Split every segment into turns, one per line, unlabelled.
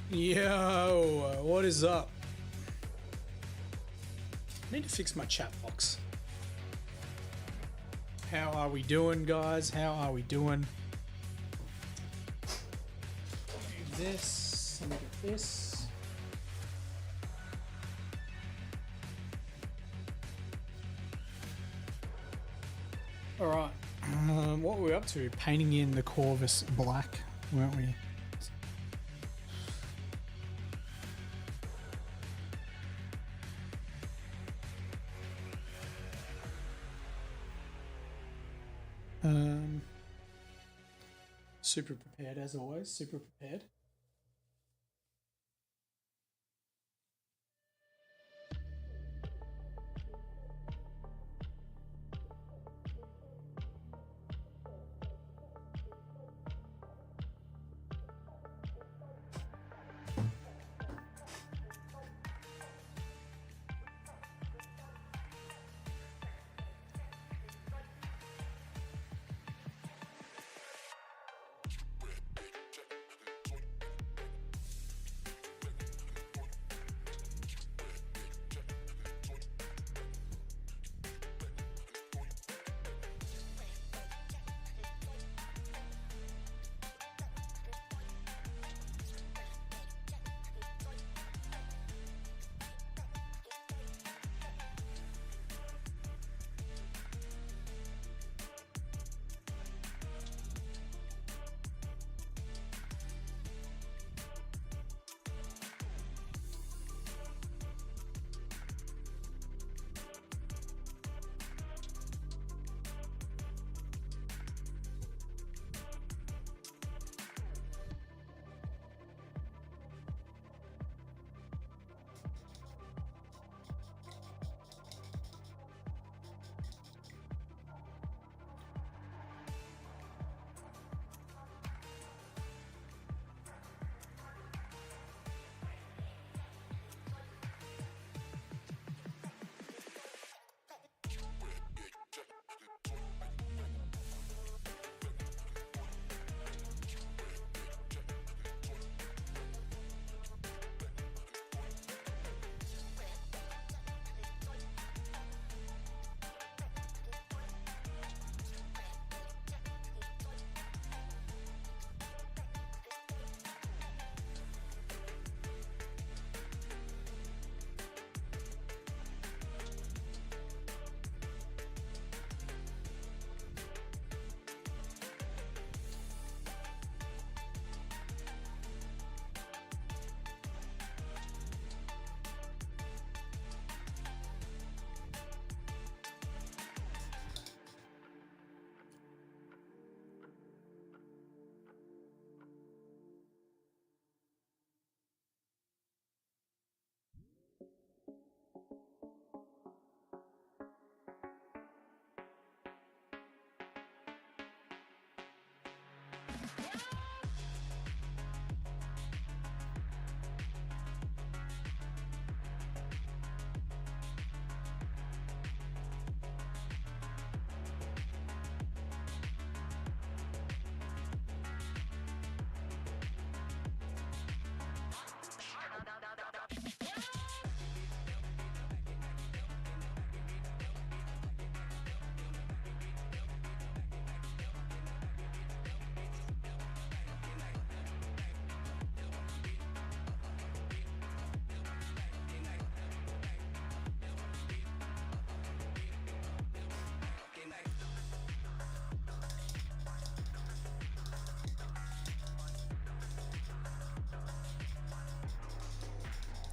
Yo, what is up? I need to fix my chat box. How are we doing, guys? How are we doing? Do this. Let me get this. All right. What were we up to? Painting in the Corvus black, weren't we? Super prepared as always, super prepared.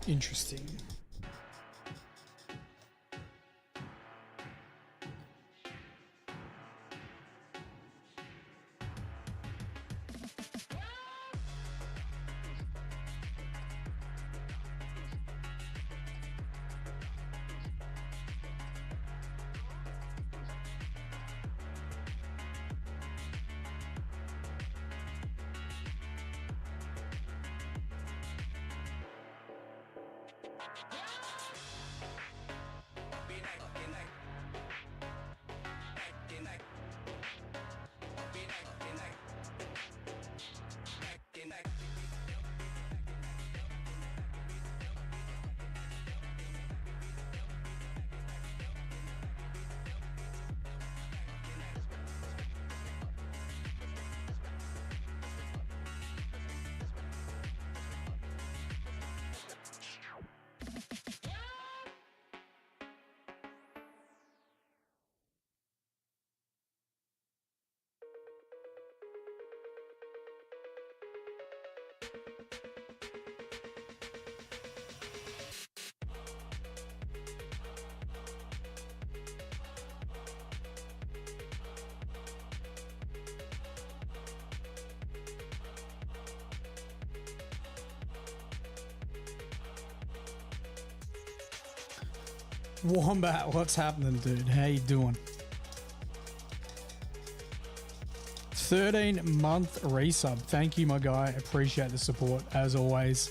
Interesting. Wombat, what's happening, dude? How you doing? 13-month resub. Thank you, my guy. Appreciate the support as always.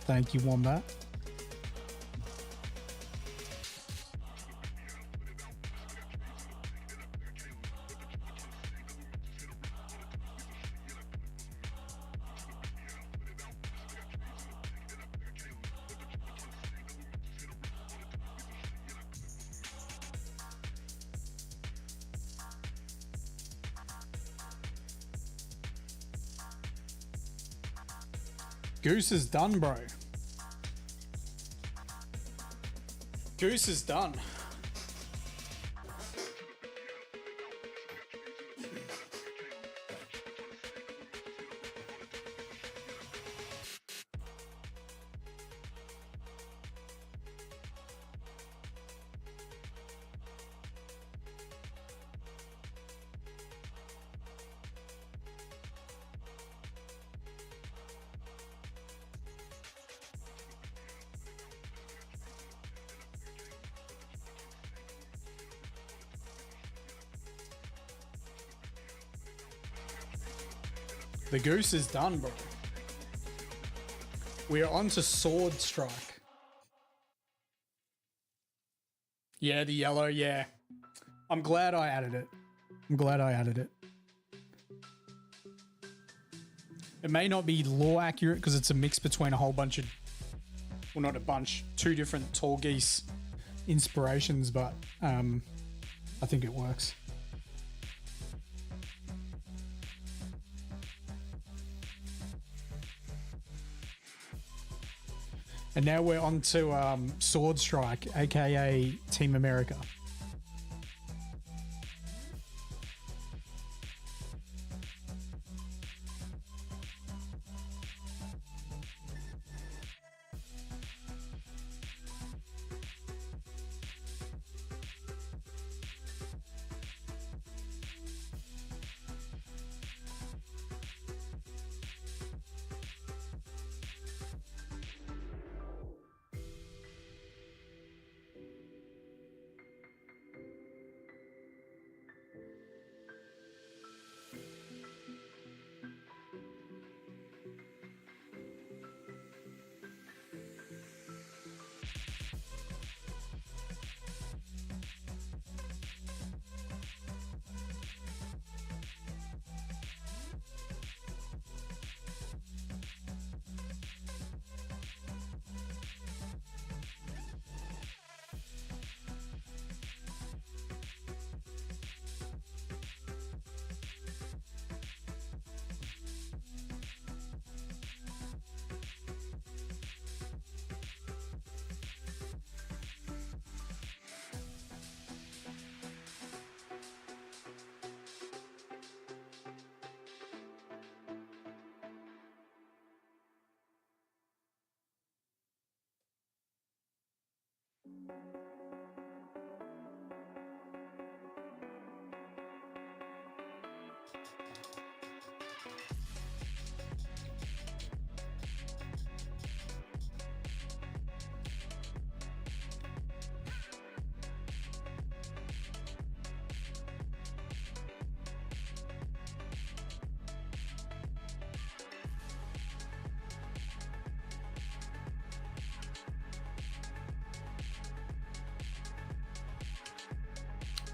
Thank you, Wombat. Goose is done, bro. Goose is done. The goose is done, bro. We are on to Sword Strike. Yeah, the yellow, yeah. I'm glad I added it. I'm glad I added it. It may not be law accurate because it's a mix between a whole bunch of, well, not a bunch, two different tall geese inspirations, but I think it works. And now we're on to Sword Strike, aka Team America.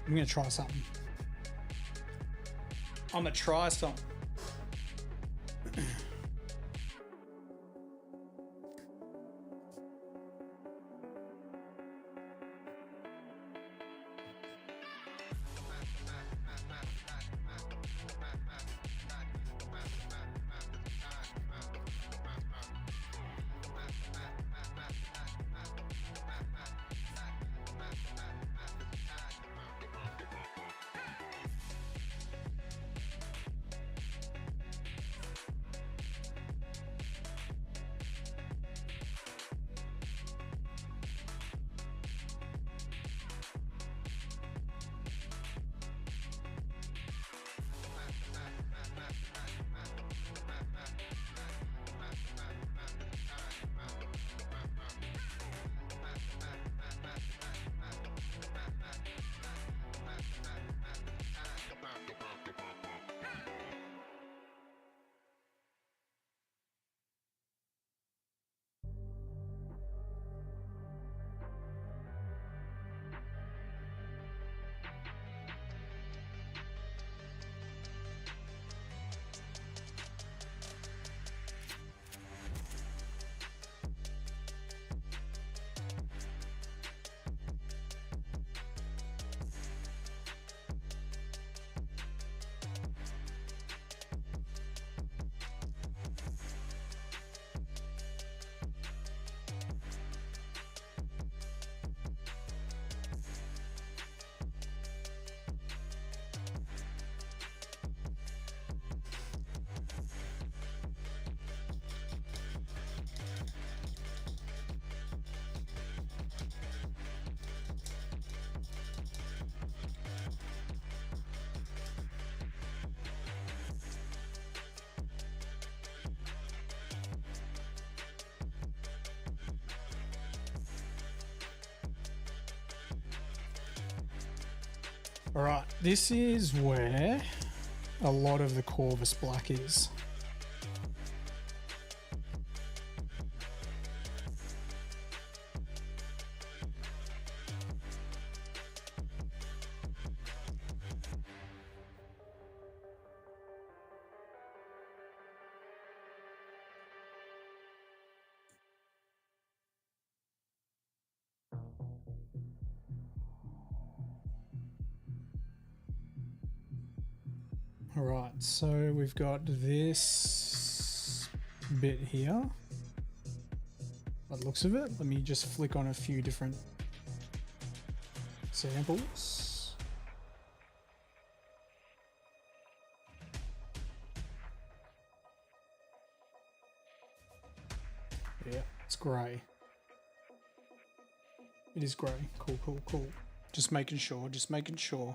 I'm gonna try something. I'm gonna try something. All right, this is where a lot of the Corvus black is. All right, so we've got this bit here. By the looks of it, let me just flick on a few different samples. Yeah, it's grey. It is grey. Cool, cool, cool. Just making sure, just making sure.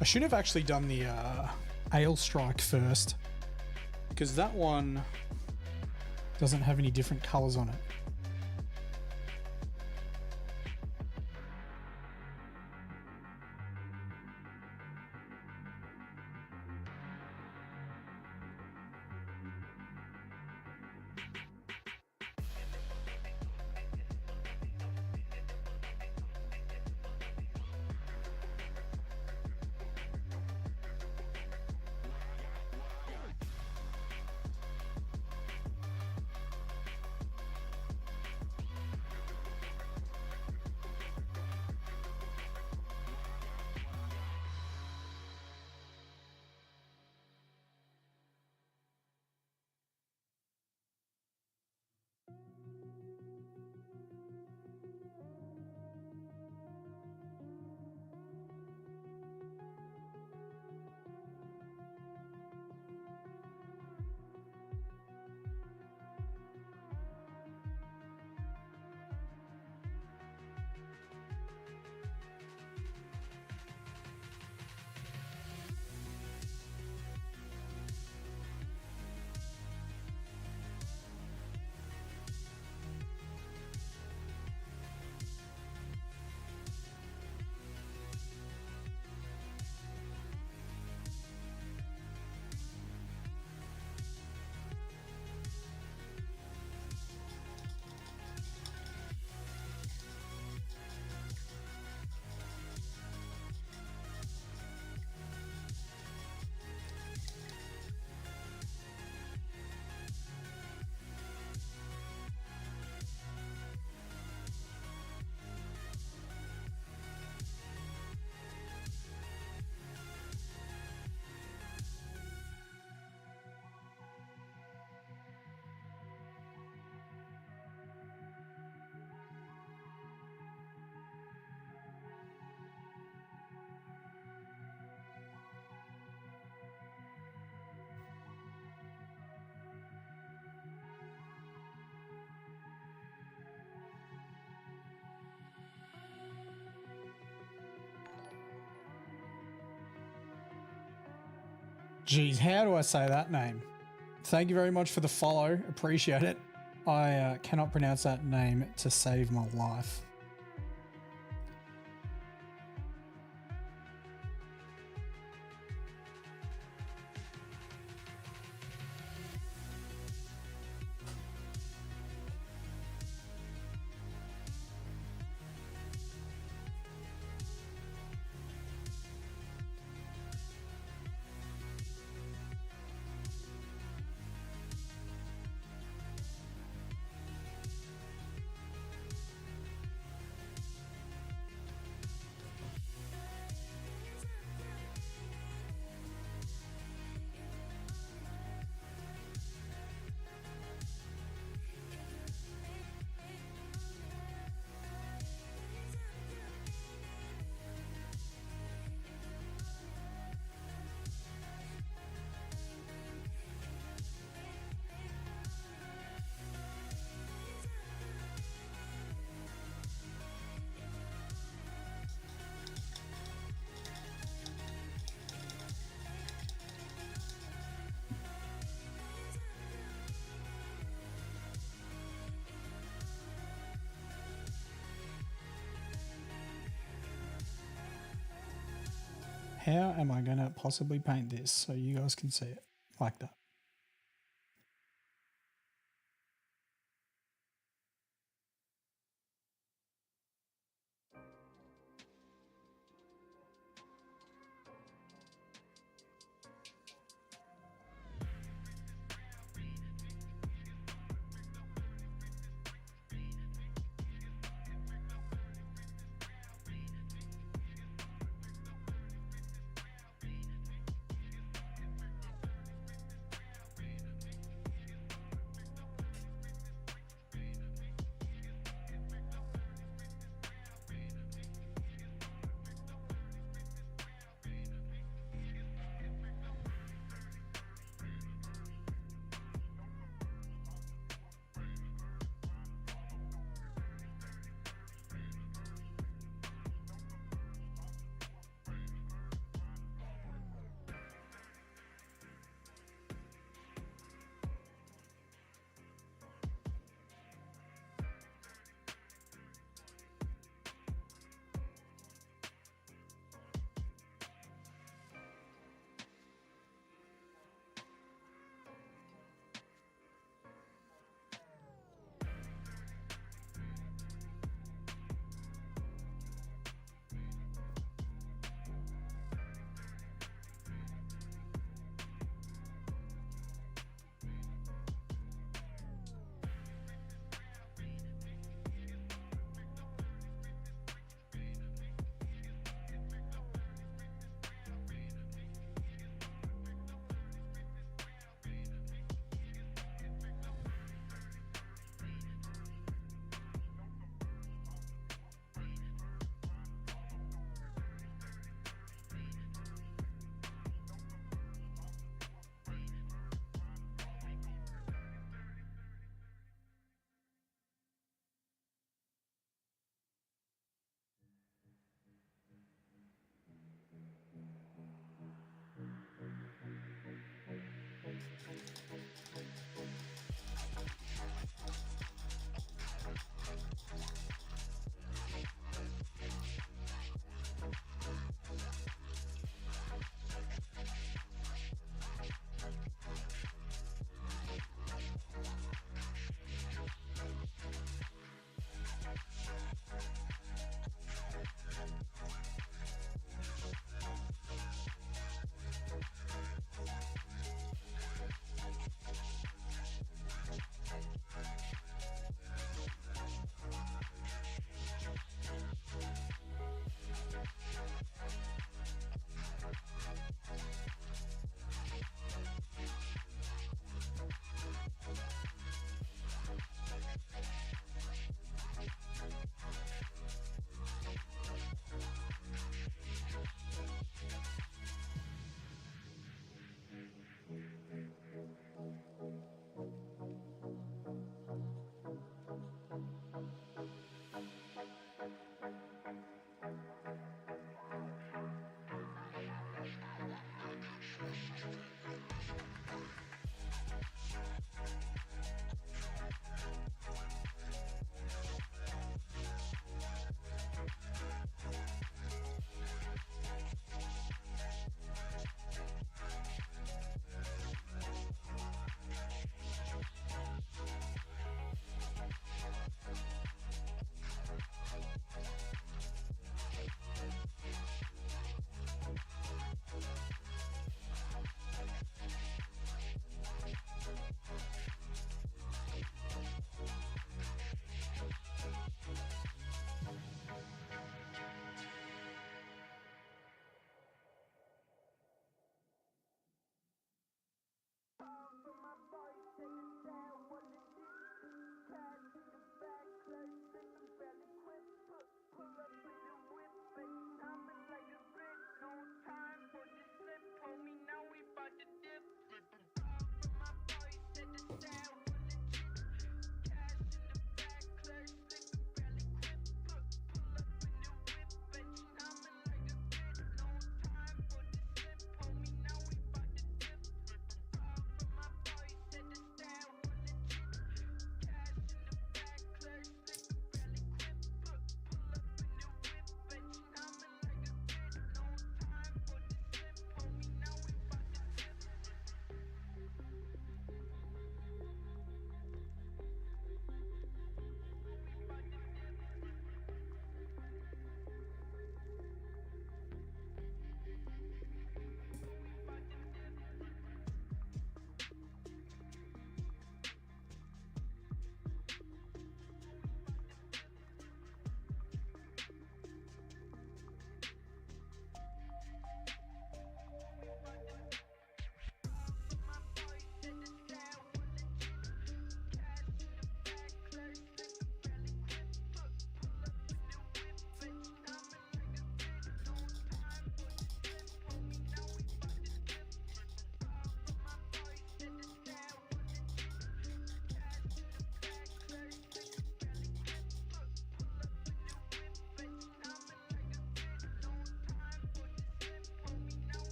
I should have actually done the Ale Strike first, because that one doesn't have any different colors on it. Geez, how do I say that name? Thank you very much for the follow. Appreciate it. I cannot pronounce that name to save my life. How am I going to possibly paint this so you guys can see it like that?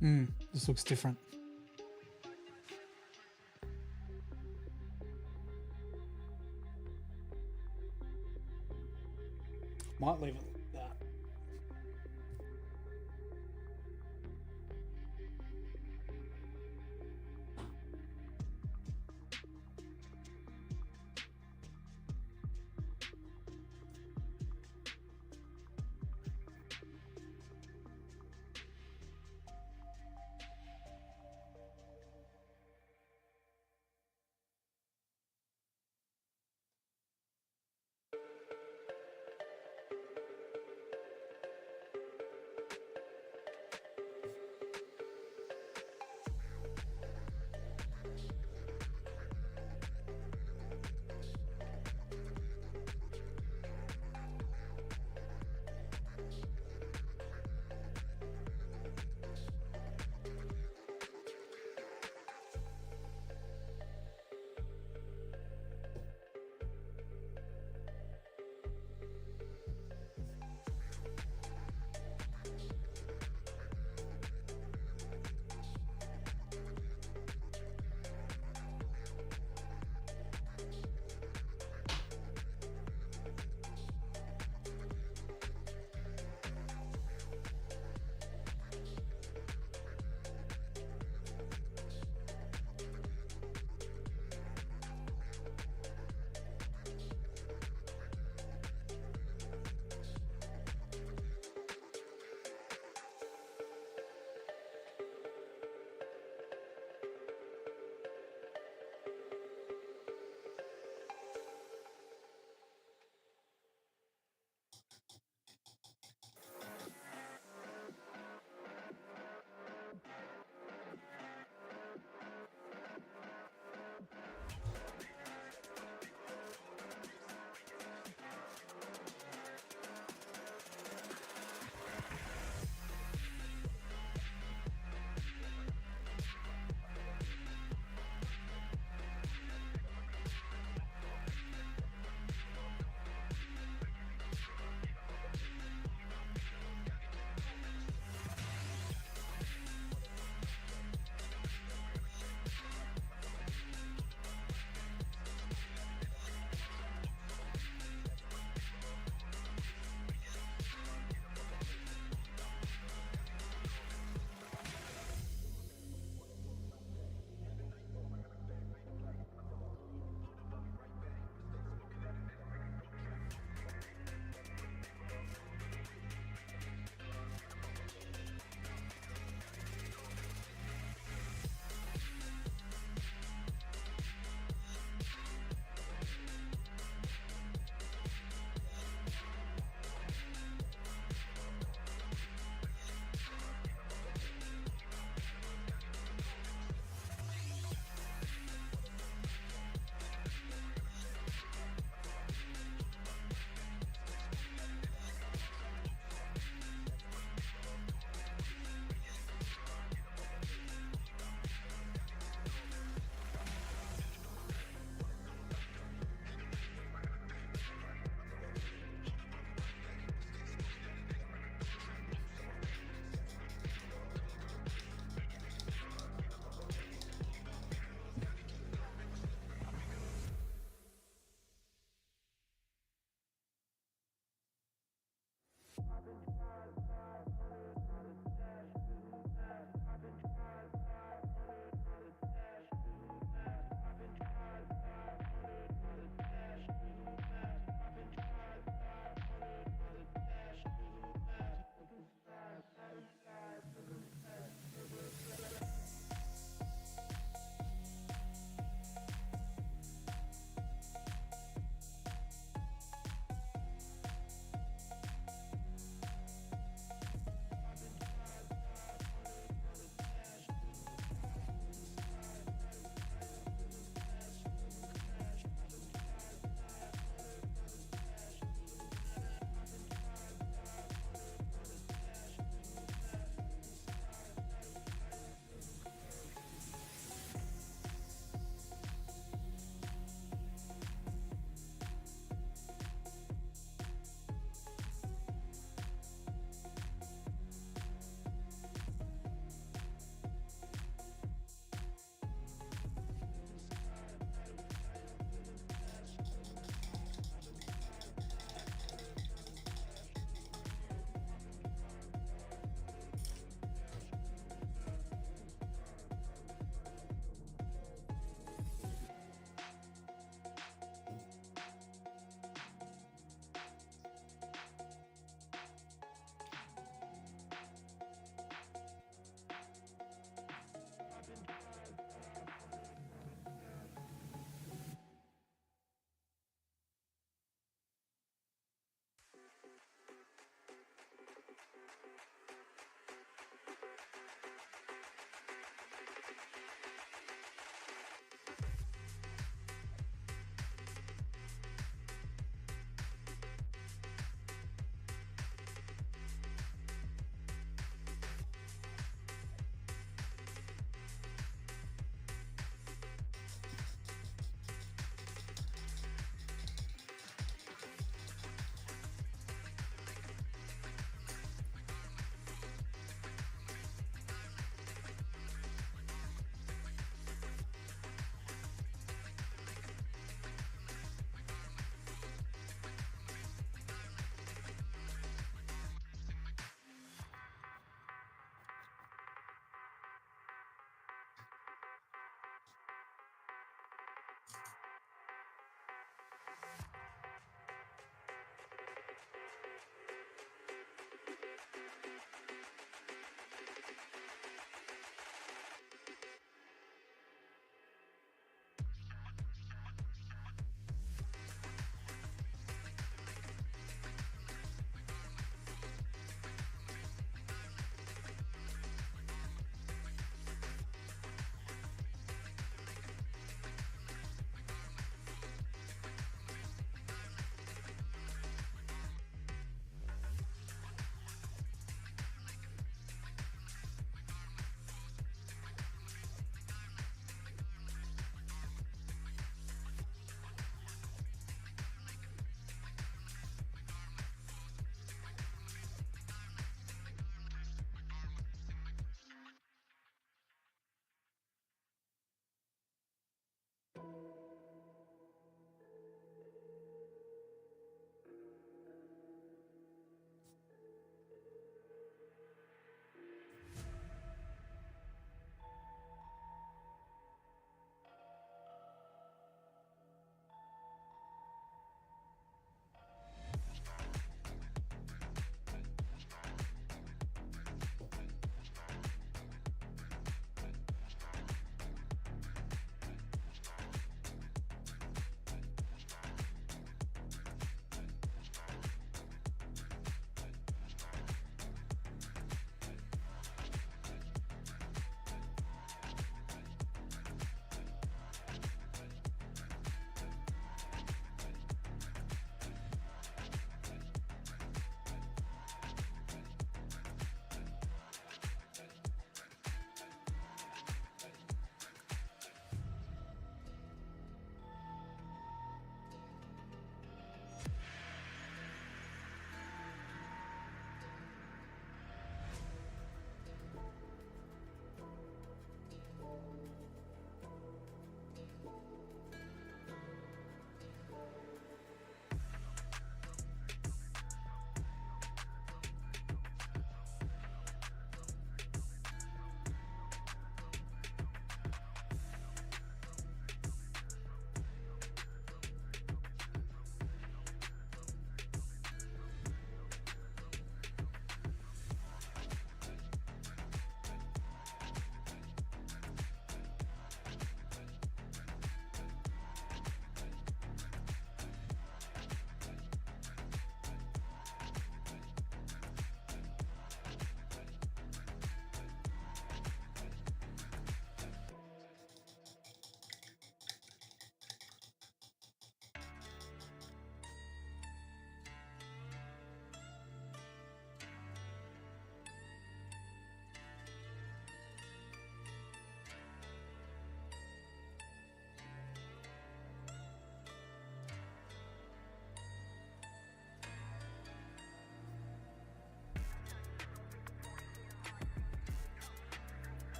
This looks different. Might leave it like that.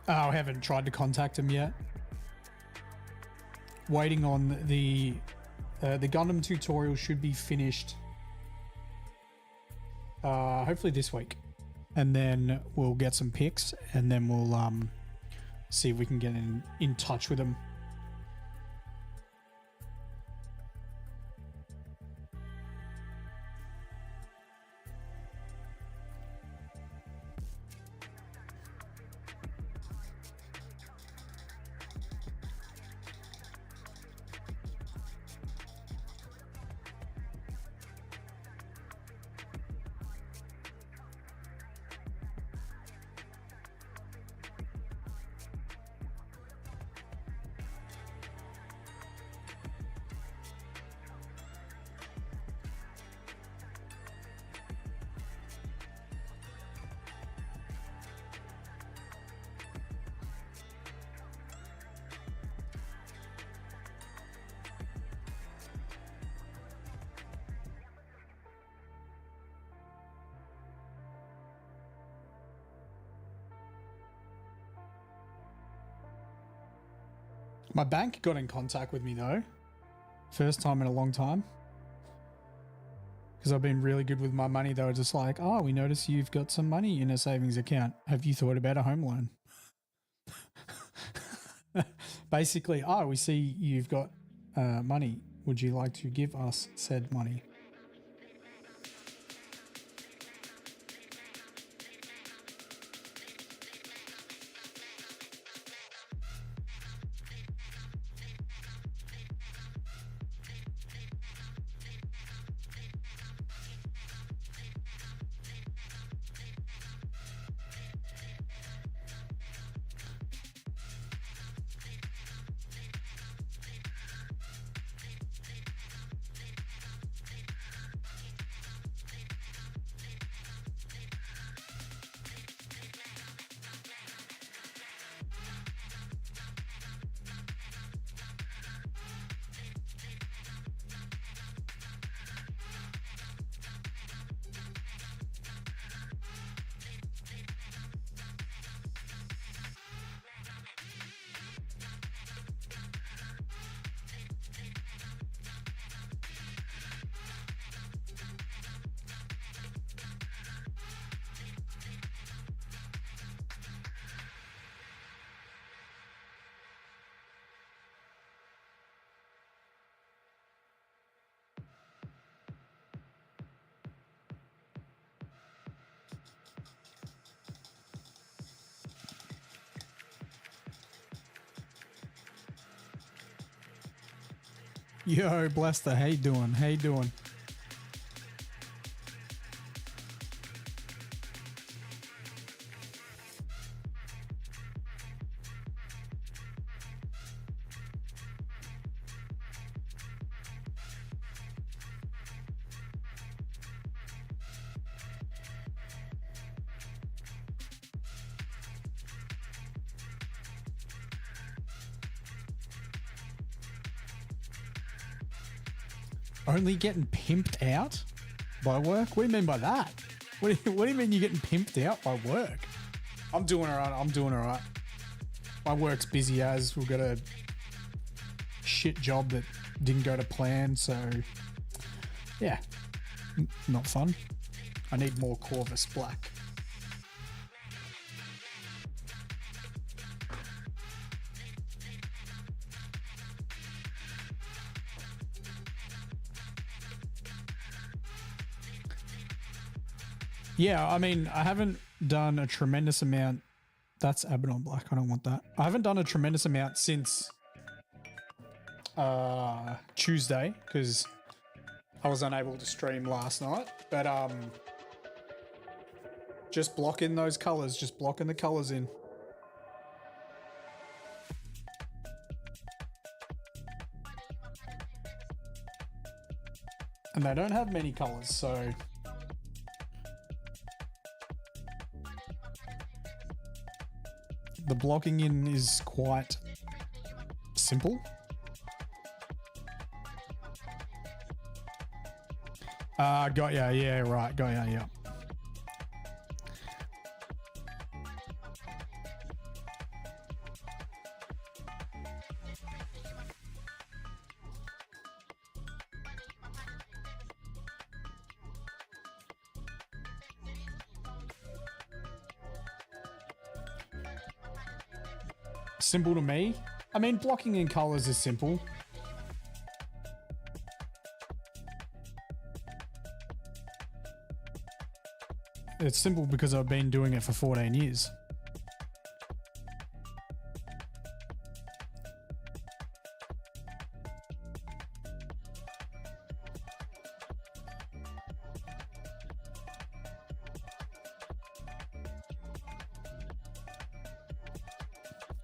Oh, I haven't tried to contact him yet. Waiting on the Gundam tutorial should be finished hopefully this week, and then we'll get some pics, and then we'll see if we can get in touch with him. My bank got in contact with me though. First time in a long time. Because I've been really good with my money. They were just like, oh, we notice you've got some money in a savings account. Have you thought about a home loan? Basically, oh, we see you've got money. Would you like to give us said money? Yo, Blaster, how you doing? How you doing? Only getting pimped out by work? What do you mean by that? What do you mean you're getting pimped out by work? I'm doing all right. I'm doing all right. My work's busy as. We've got a shit job that didn't go to plan. So, yeah, not fun. I need more Corvus Black. Yeah, I mean, I haven't done a tremendous amount. That's Abaddon Black. I don't want that. I haven't done a tremendous amount since Tuesday because I was unable to stream last night. But just block in those colors. Just blocking the colors in. And they don't have many colors, so... The blocking in is quite simple. Got ya. Yeah, right. Got ya. Yeah. Simple to me. I mean, blocking in colors is simple. It's simple because I've been doing it for 14 years.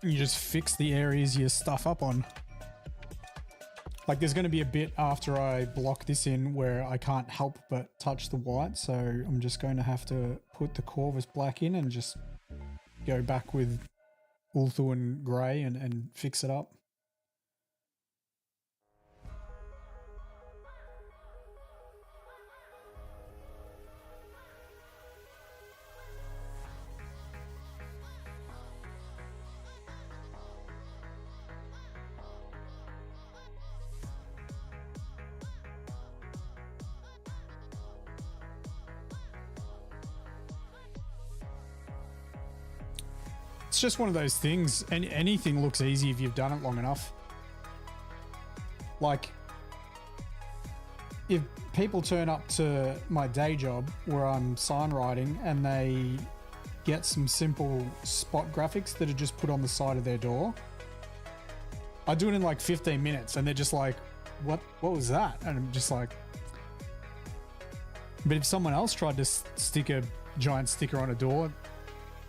You just fix the areas you stuff up on. Like there's going to be a bit after I block this in where I can't help but touch the white, so I'm just going to have to put the Corvus black in and just go back with Ulthuan grey and fix it up. It's just one of those things, and anything looks easy if you've done it long enough. Like, if people turn up to my day job where I'm sign writing and they get some simple spot graphics that are just put on the side of their door, I do it in like 15 minutes and they're just like, what was that? And I'm just like, but if someone else tried to stick a giant sticker on a door,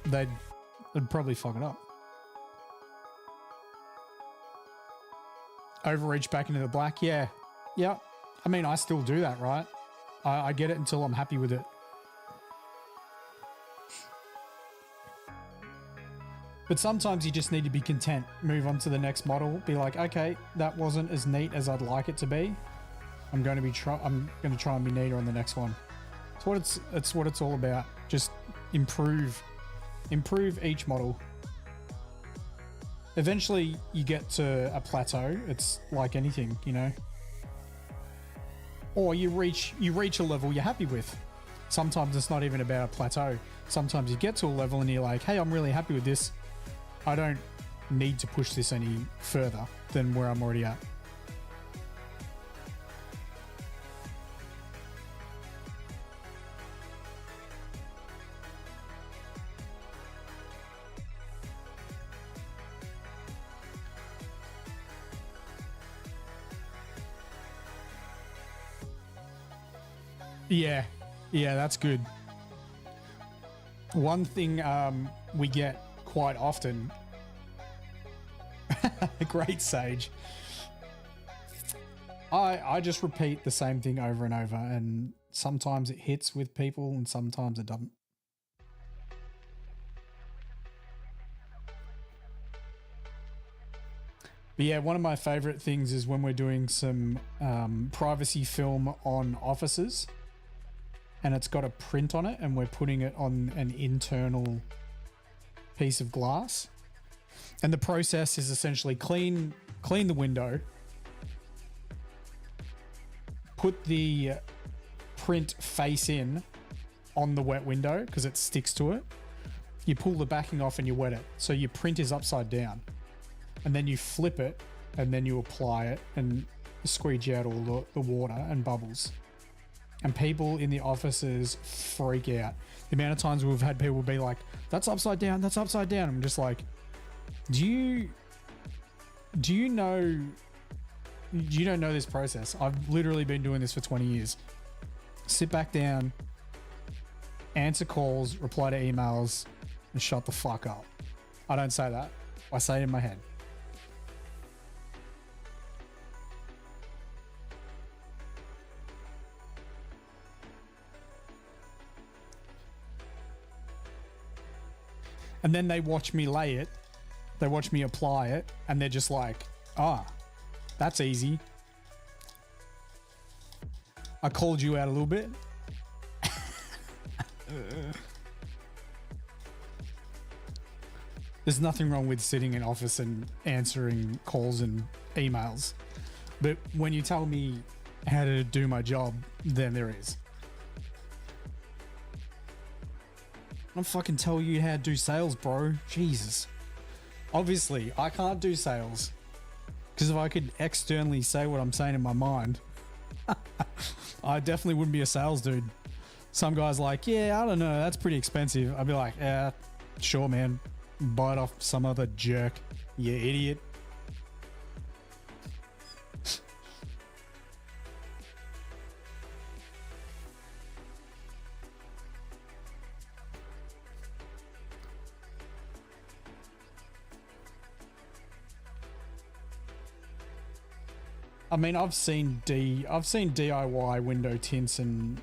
they'd probably fuck it up. Overreach back into the black. Yeah. I mean, I still do that, right? I get it until I'm happy with it. But sometimes you just need to be content. Move on to the next model. Be like, okay, that wasn't as neat as I'd like it to be. I'm going to try and be neater on the next one. It's what it's all about. Just improve each model. Eventually you get to a plateau. It's like anything, you know, or you reach a level you're happy with. Sometimes it's not even about a plateau. Sometimes you get to a level and you're like, hey, I'm really happy with this. I don't need to push this any further than where I'm already at. Yeah, that's good. One thing we get quite often, great Sage. I just repeat the same thing over and over, and sometimes it hits with people and sometimes it doesn't. But yeah, one of my favorite things is when we're doing some privacy film on offices and it's got a print on it and we're putting it on an internal piece of glass. And the process is essentially clean the window, put the print face in on the wet window because it sticks to it. You pull the backing off and you wet it. So your print is upside down. And then you flip it and then you apply it and squeegee out all the water and bubbles. And people in the offices freak out. The amount of times we've had people be like, that's upside down, that's upside down. I'm just like, do you know, you don't know this process. I've literally been doing this for 20 years. Sit back down, answer calls, reply to emails, and shut the fuck up. I don't say that. I say it in my head. And then they watch me lay it, they watch me apply it, and they're just like, that's easy. I called you out a little bit. There's nothing wrong with sitting in office and answering calls and emails. But when you tell me how to do my job, then there is. I don't fucking tell you how to do sales, bro. Jesus. Obviously, I can't do sales because if I could externally say what I'm saying in my mind, I definitely wouldn't be a sales dude. Some guy's like, yeah, I don't know, that's pretty expensive. I'd be like, yeah, sure, man. Buy it off some other jerk, you idiot. I mean, I've seen DIY window tints and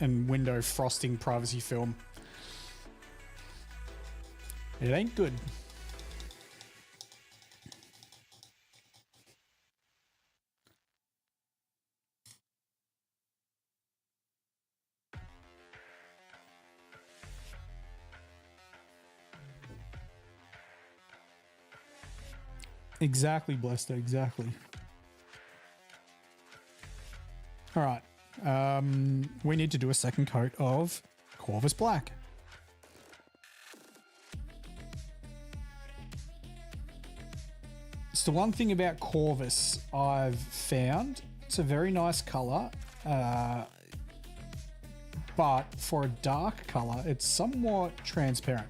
window frosting privacy film. It ain't good. Exactly, Blester, exactly. All right. We need to do a second coat of Corvus Black. It's the one thing about Corvus I've found. It's a very nice color, but for a dark color, it's somewhat transparent.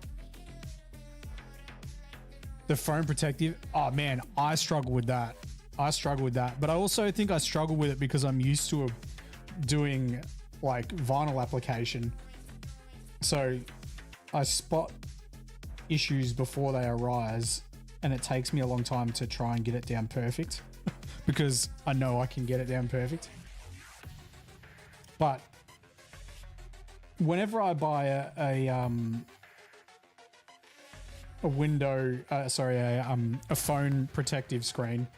The foam protective, oh man, I struggle with that. But I also think I struggle with it because I'm used to doing like vinyl application. So I spot issues before they arise, and it takes me a long time to try and get it down perfect because I know I can get it down perfect. But whenever I buy a phone protective screen,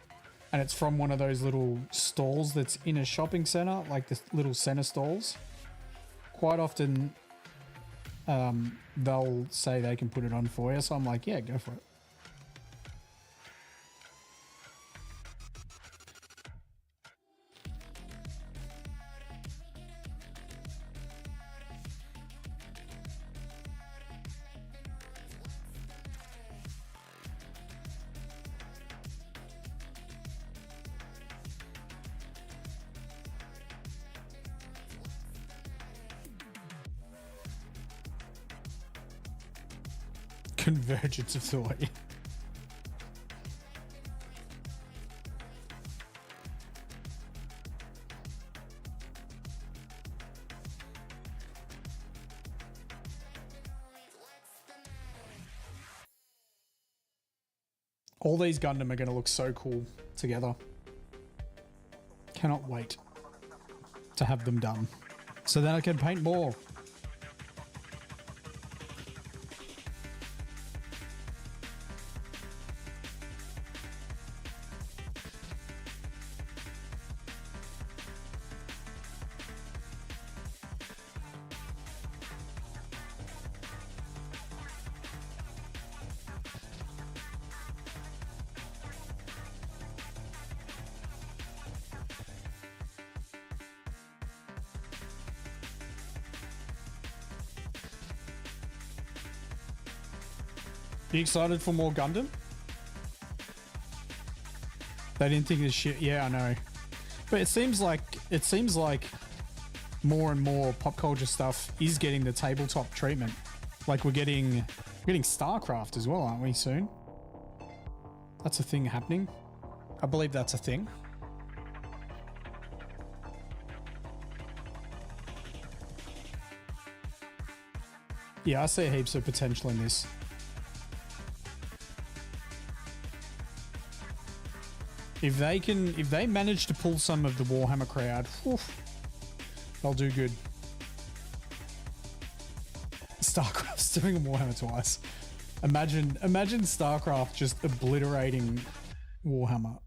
and it's from one of those little stalls that's in a shopping center, like the little center stalls, quite often they'll say they can put it on for you. So I'm like, yeah, go for it. Convergence of thought. All these Gundam are going to look so cool together. Cannot wait to have them done so that I can paint more. You excited for more Gundam? They didn't think of this shit. Yeah, I know. But it seems like more and more pop culture stuff is getting the tabletop treatment. Like we're getting StarCraft as well, aren't we, soon? That's a thing happening. I believe that's a thing. Yeah, I see heaps of potential in this. If they manage to pull some of the Warhammer crowd, oof, they'll do good. StarCraft's doing a Warhammer twice. Imagine StarCraft just obliterating Warhammer.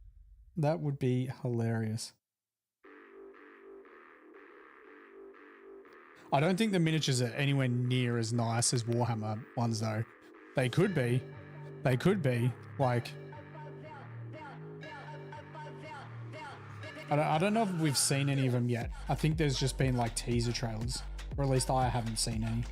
That would be hilarious. I don't think the miniatures are anywhere near as nice as Warhammer ones though. They could be. Like, I don't know if we've seen any of them yet. I think there's just been like teaser trailers, or at least I haven't seen any.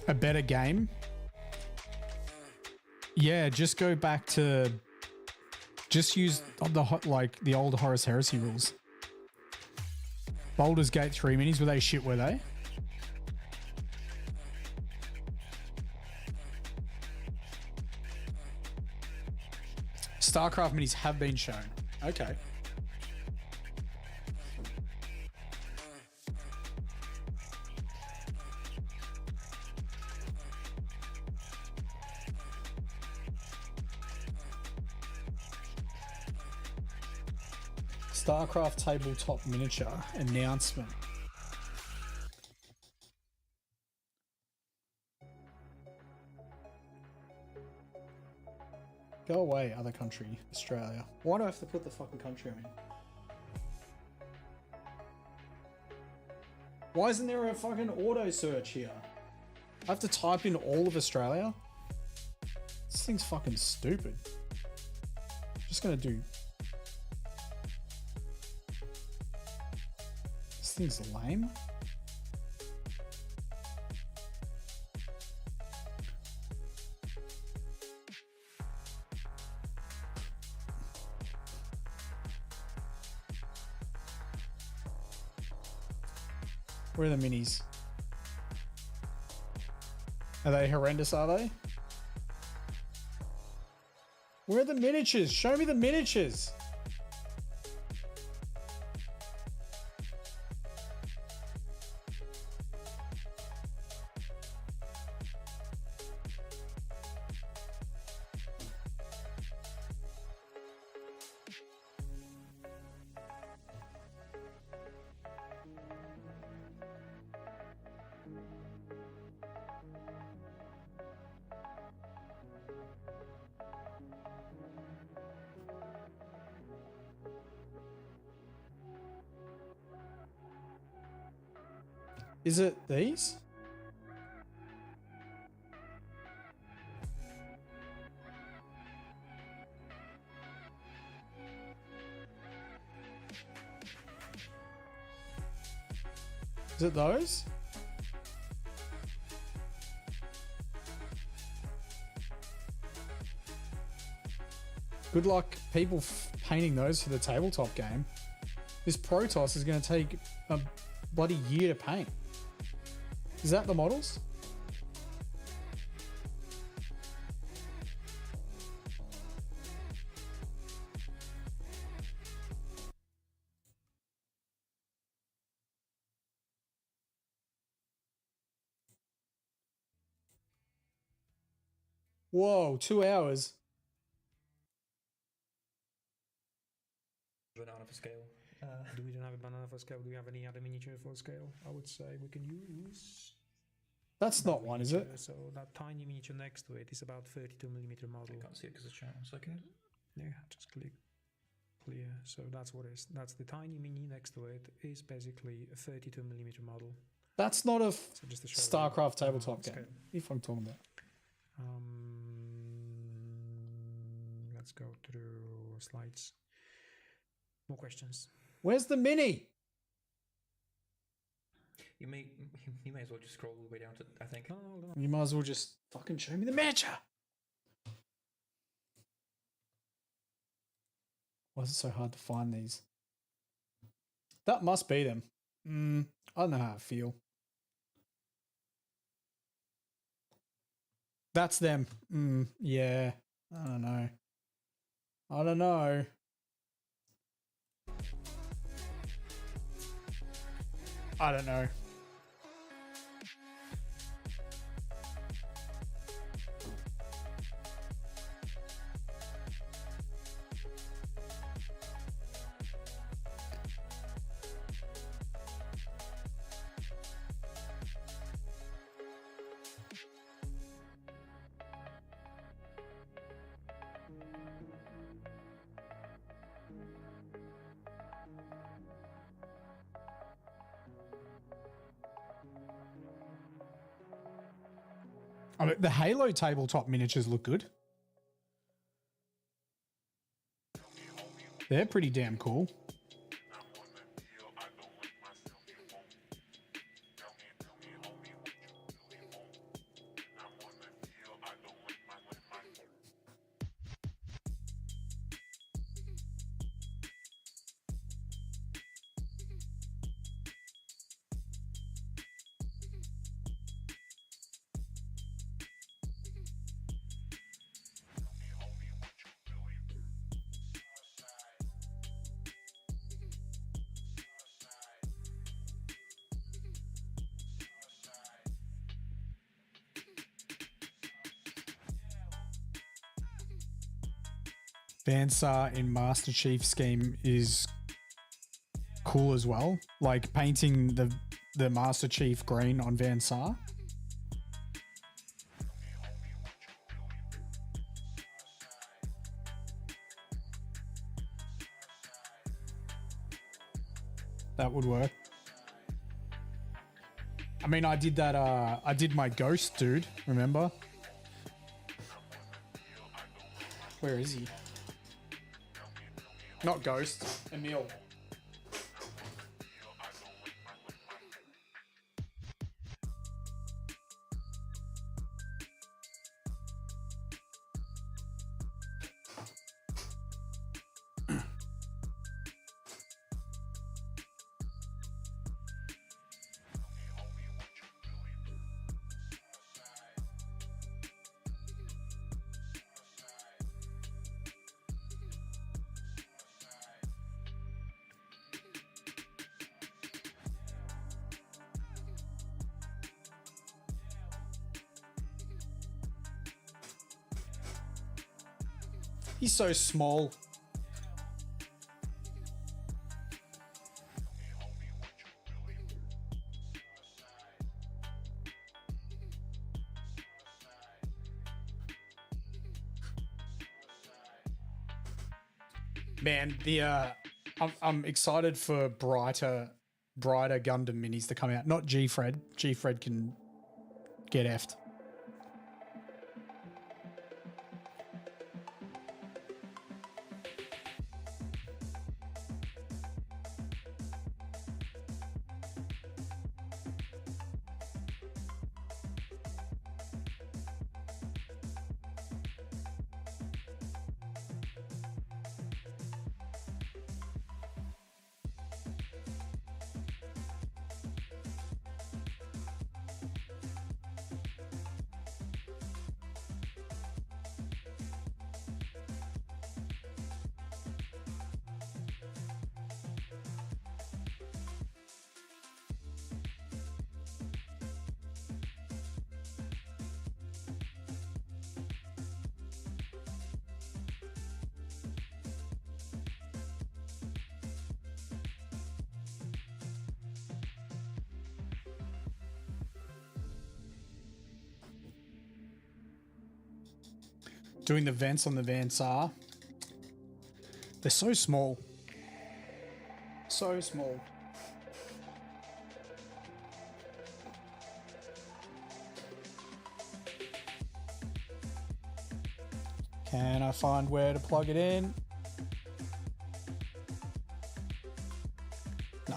a better game. Yeah, just go back to, just use the old Horus Heresy rules. Baldur's Gate 3 minis, were they shit, were they? StarCraft minis have been shown. Okay. StarCraft tabletop miniature announcement. Go away, other country, Australia. Why do I have to put the fucking country I'm in? Why isn't there a fucking auto search here? I have to type in all of Australia? This thing's fucking stupid. Just gonna do... This thing's lame. Where are the minis? Are they horrendous, are they? Where are the miniatures? Show me the miniatures. Is it these? Is it those? Good luck people painting those for the tabletop game. This Protoss is going to take a bloody year to paint. Is that the models? Whoa, 2 hours.
Banana for scale. Do we don't have a banana for scale? Do we have any other miniature for scale? I would say we can use.
That's not one, is it?
So that tiny miniature next to it is about 32mm model.
I can't see it because it's showing. 1 second.
Yeah, just click clear. So that's what it is. That's the tiny mini next to it is basically a 32mm model.
That's not a
So just to show
StarCraft tabletop game.
scale.
If I'm talking about.
Let's go through slides. More questions.
Where's the mini?
You may as well just scroll all the way down to, I think.
No.
You might as well just fucking show me the miniature. Why is it so hard to find these? That must be them. I don't know how I feel. That's them. Yeah. I don't know. I don't know. I don't know. I mean, the Halo tabletop miniatures look good. They're pretty damn cool. Vansar in Master Chief scheme is cool as well. Like painting the Master Chief green on Vansar. That would work. I mean, I did that. I did my ghost dude. Remember? Where is he? Not ghost. Emil. He's so small. Man, I'm excited for brighter Gundam minis to come out. Not G-Fred. G-Fred can get effed. Doing the vents on the Vansar. They're so small. So small. Can I find where to plug it in? No.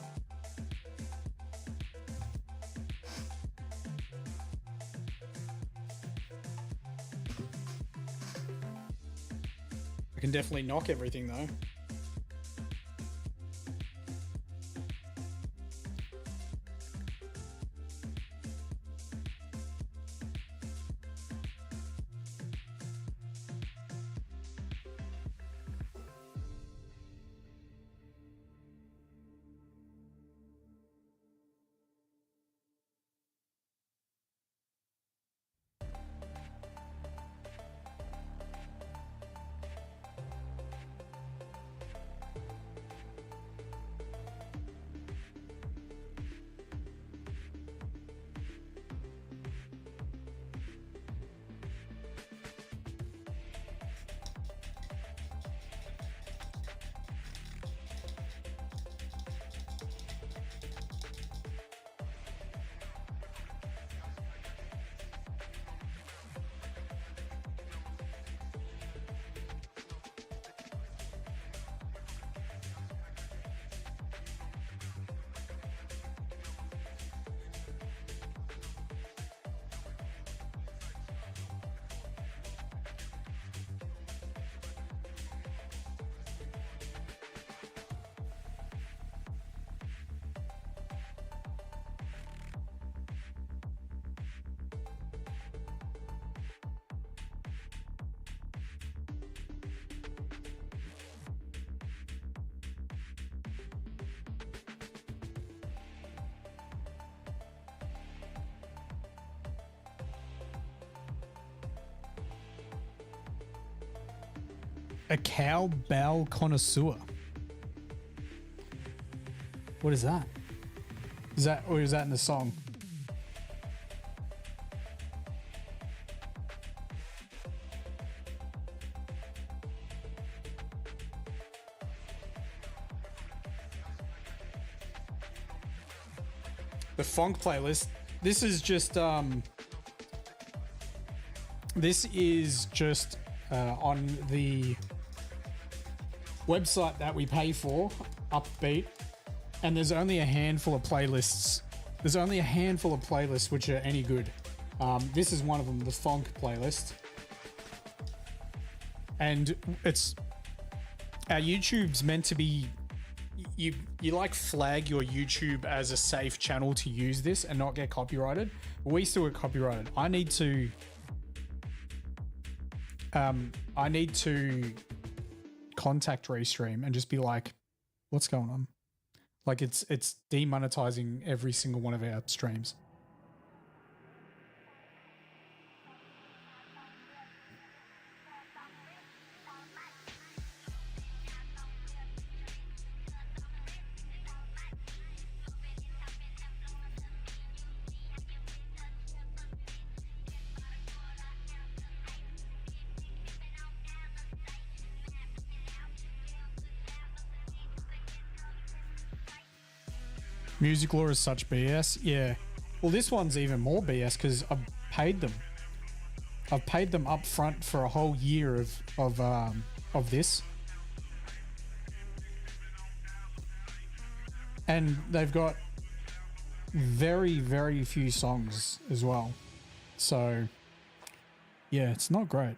I can definitely knock everything though. A cowbell connoisseur. What is that? Is that, or is that in the song? The funk playlist. This is just on the website that we pay for, Upbeat, and there's only a handful of playlists. There's only a handful of playlists which are any good. This is one of them, the funk playlist, and it's our YouTube's meant to be. You like flag your YouTube as a safe channel to use this and not get copyrighted. We still get copyrighted. I need to contact Restream and just be like, what's going on? Like it's demonetizing every single one of our streams. Music law is such BS. Yeah. Well, this one's even more BS because I've paid them. I've paid them up front for a whole year of this. And they've got very, very few songs as well. So, yeah, it's not great.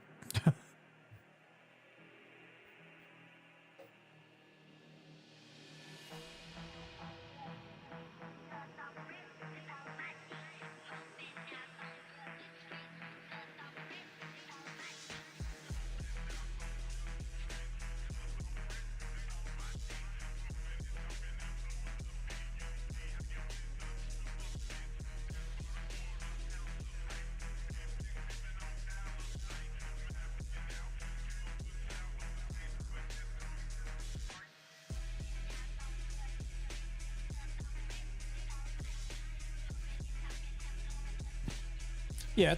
Yeah,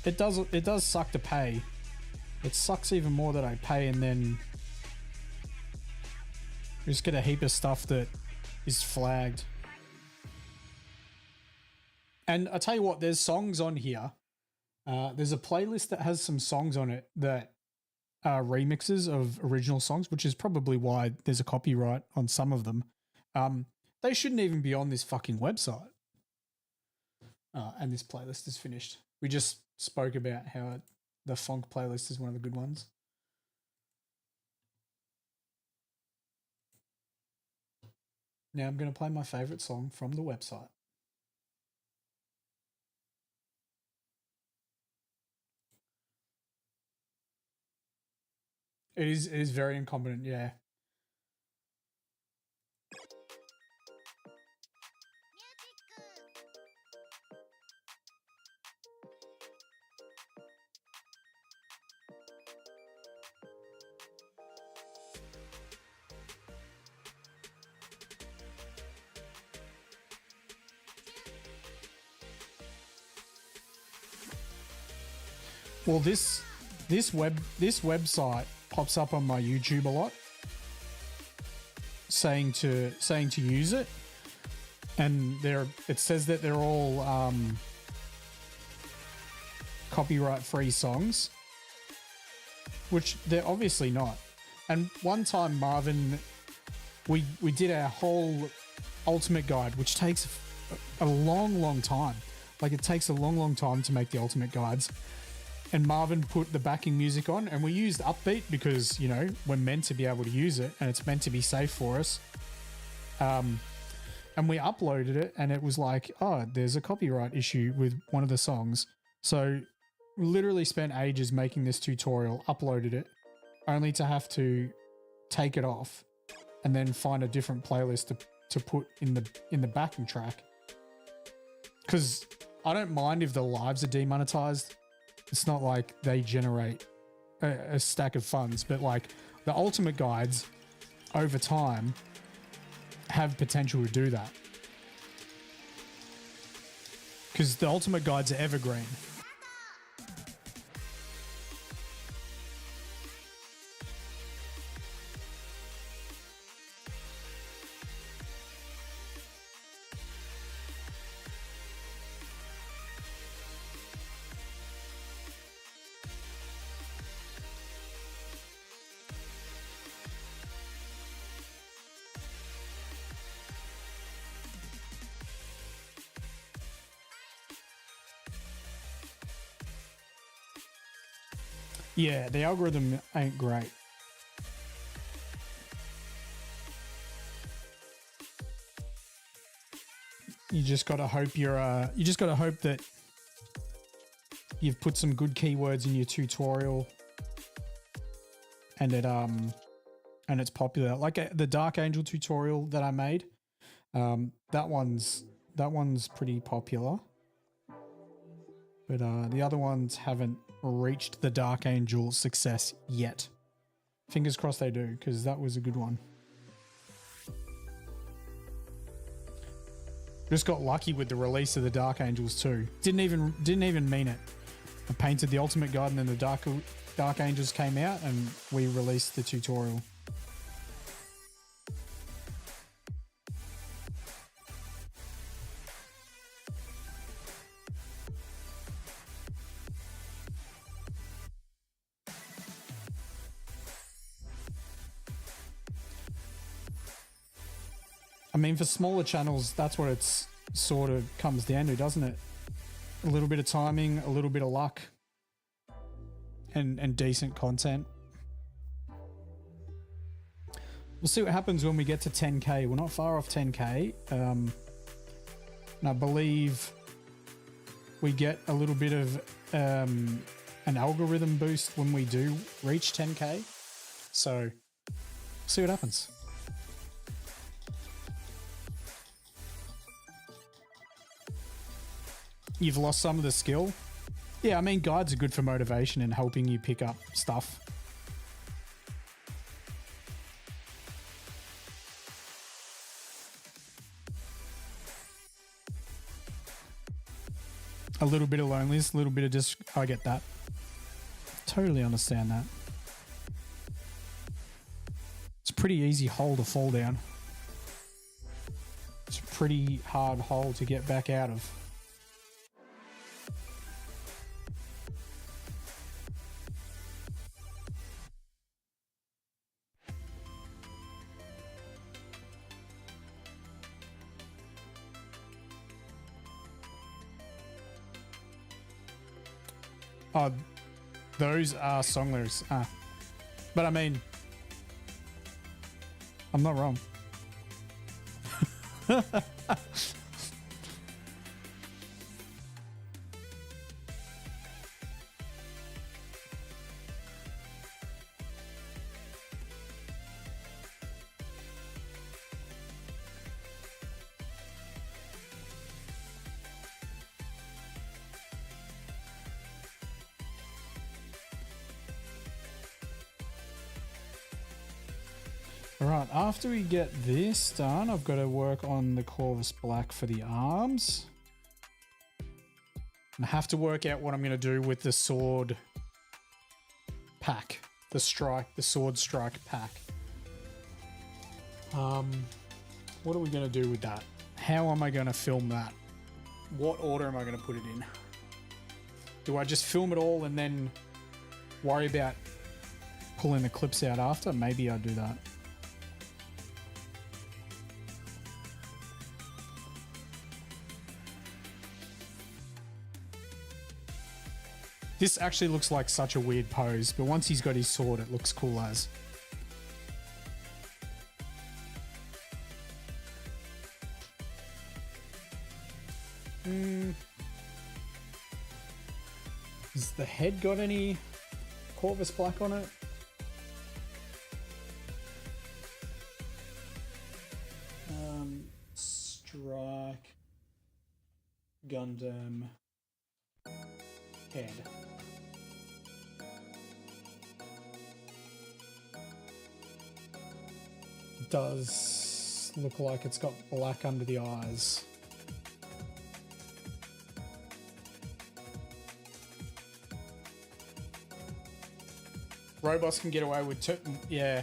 it does suck to pay. It sucks even more that I pay and then just get a heap of stuff that is flagged. And I tell you what, there's songs on here. There's a playlist that has some songs on it that are remixes of original songs, which is probably why there's a copyright on some of them. They shouldn't even be on this fucking website. And this playlist is finished. We just spoke about how the funk playlist is one of the good ones. Now I'm going to play my favorite song from the website. It is very incompetent, yeah. Well, this website pops up on my YouTube a lot, saying to use it, and it says that they're all copyright-free songs, which they're obviously not. And one time, Marvin, we did our whole ultimate guide, which takes a long time. Like it takes a long time to make the ultimate guides. And Marvin put the backing music on, and we used Upbeat because, you know, we're meant to be able to use it and it's meant to be safe for us. And we uploaded it and it was like, oh, there's a copyright issue with one of the songs. So we literally spent ages making this tutorial, uploaded it, only to have to take it off and then find a different playlist to put in the backing track. Because I don't mind if the lives are demonetized. It's not like they generate a stack of funds, but like the ultimate guides over time have potential to do that. Because the ultimate guides are evergreen. Yeah, the algorithm ain't great. You just gotta hope you just gotta hope that you've put some good keywords in your tutorial and and it's popular. Like the Dark Angel tutorial that I made, that one's pretty popular. But the other ones haven't reached the Dark Angel success yet. Fingers crossed they do, because that was a good one. Just got lucky with the release of the Dark Angels too. Didn't even mean it. I painted the ultimate guide and then the Dark Angels came out and we released the tutorial. I mean, for smaller channels, that's what it's sort of comes down to, doesn't it? A little bit of timing, a little bit of luck, and decent content. We'll see what happens when we get to 10K. We're not far off 10K. And I believe we get a little bit of an algorithm boost when we do reach 10K. So, see what happens. You've lost some of the skill. Yeah, I mean, guides are good for motivation and helping you pick up stuff. A little bit of loneliness, a little bit of I get that. Totally understand that. It's a pretty easy hole to fall down. It's a pretty hard hole to get back out of. Oh, those are song lyrics. But I mean, I'm not wrong. Alright, after we get this done, I've got to work on the Corvus Black for the arms. I have to work out what I'm going to do with the sword pack. The sword strike pack. What are we going to do with that? How am I going to film that? What order am I going to put it in? Do I just film it all and then worry about pulling the clips out after? Maybe I'll do that. This actually looks like such a weird pose, but once he's got his sword, it looks cool as. Has the head got any Corvus Black on it? Strike Gundam head. does look like it's got black under the eyes. Robots can get away with yeah.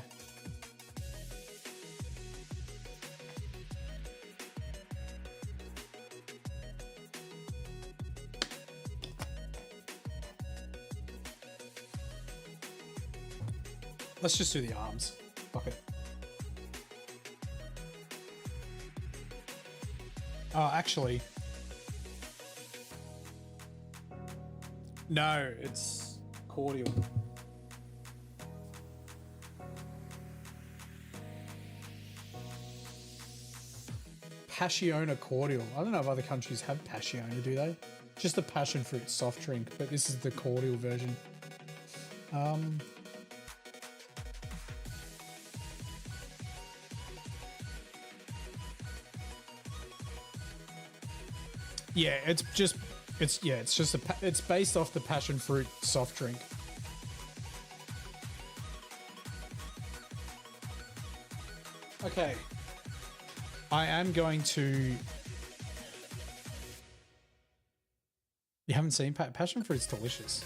Let's just do the arms. Fuck it. Oh, actually. No, it's cordial. Passiona cordial. I don't know if other countries have Passiona, do they? Just the passion fruit soft drink, but this is the cordial version. Yeah, it's based off the passion fruit soft drink. Okay. I am going to... You haven't seen passion fruit's delicious.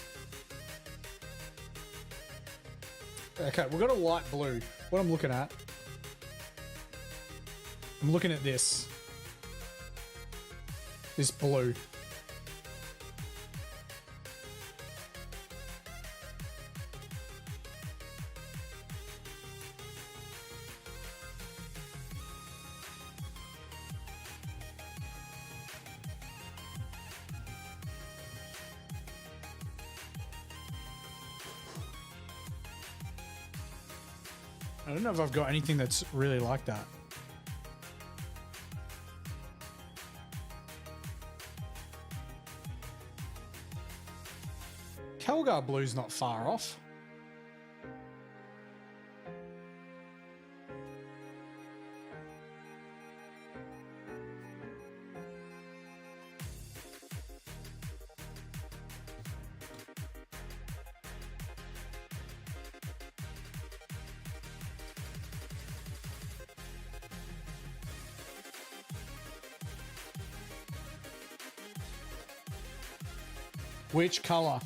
Okay, we've got a light blue. What I'm looking at... I'm looking at this. This blue. I don't know if I've got anything that's really like that. Kelgar Blue's not far off. Which color?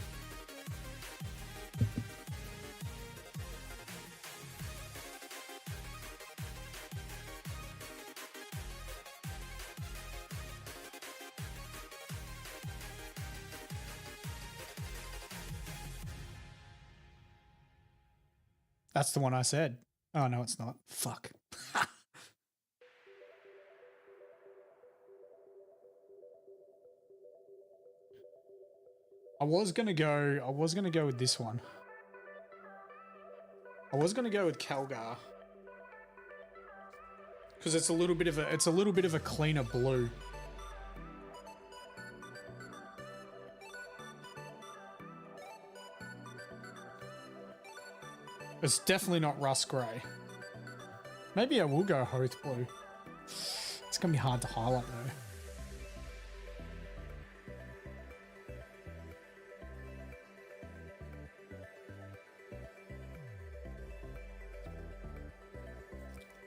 That's the one I said. Oh, no, it's not. Fuck. I was gonna go with this one. I was gonna go with Kelgar. Because it's a little bit of a cleaner blue. It's definitely not rust grey. Maybe I will go Hoth blue. It's gonna be hard to highlight though.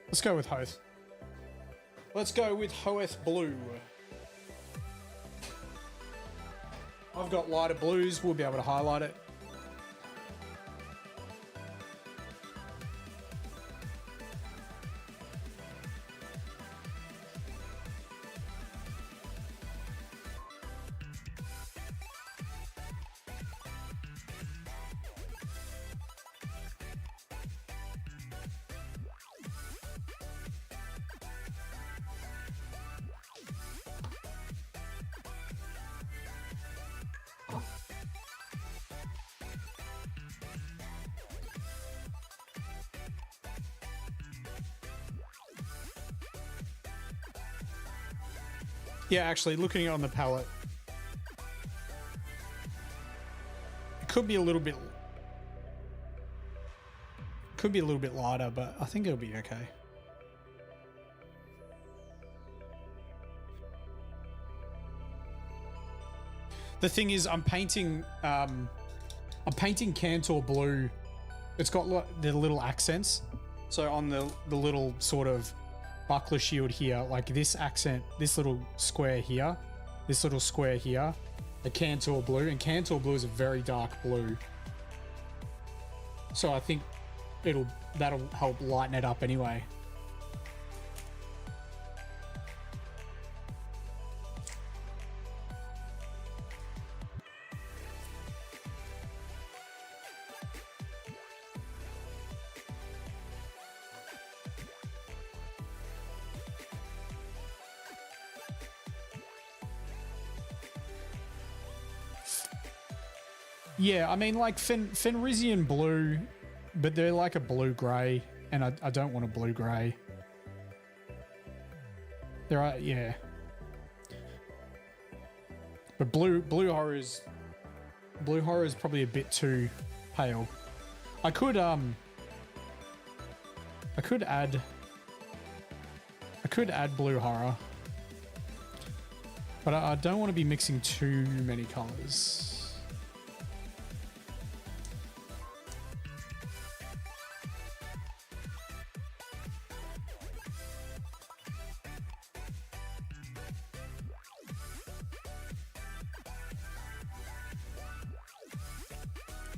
Let's go with Hoth. Let's go with Hoth blue. I've got lighter blues. We'll be able to highlight it. Yeah, actually, looking on the palette, it could be a little bit lighter, but I think it'll be okay. The thing is, I'm painting Cantor blue. It's got the little accents, So on the little sort of buckler shield here, like this accent, this little square here, this little square here, the Cantor blue, and Cantor blue is a very dark blue. So I think that'll help lighten it up anyway. Yeah, I mean, like Fenrisian blue, but they're like a blue-grey, and I don't want a blue-grey. There are, yeah. But blue horror is probably a bit too pale. I could add blue horror, but I don't want to be mixing too many colors.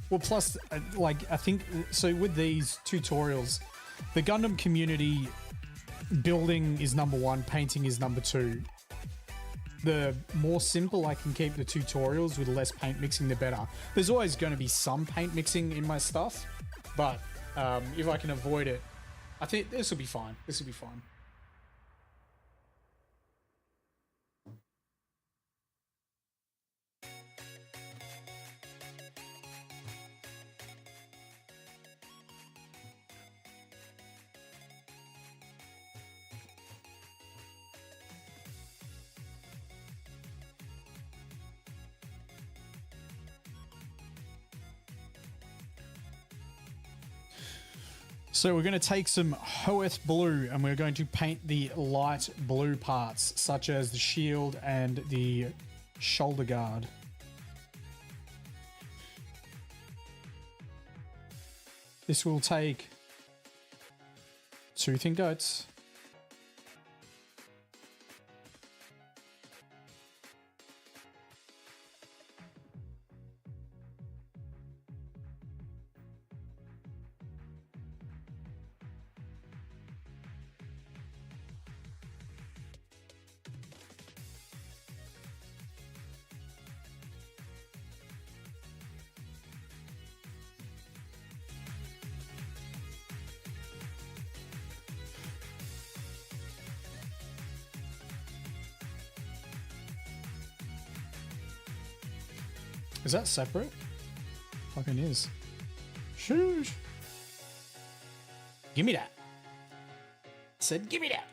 Well, plus, like, I think, so with these tutorials, the Gundam community, building is number one, painting is number two. The more simple I can keep the tutorials with less paint mixing, the better. There's always going to be some paint mixing in my stuff, but if I can avoid it, I think this will be fine. This will be fine. So we're going to take some Hoeth blue and we're going to paint the light blue parts, such as the shield and the shoulder guard. This will take 2 thin goats. Is that separate? Fucking is. Shoosh. Give me that. Said, give me that.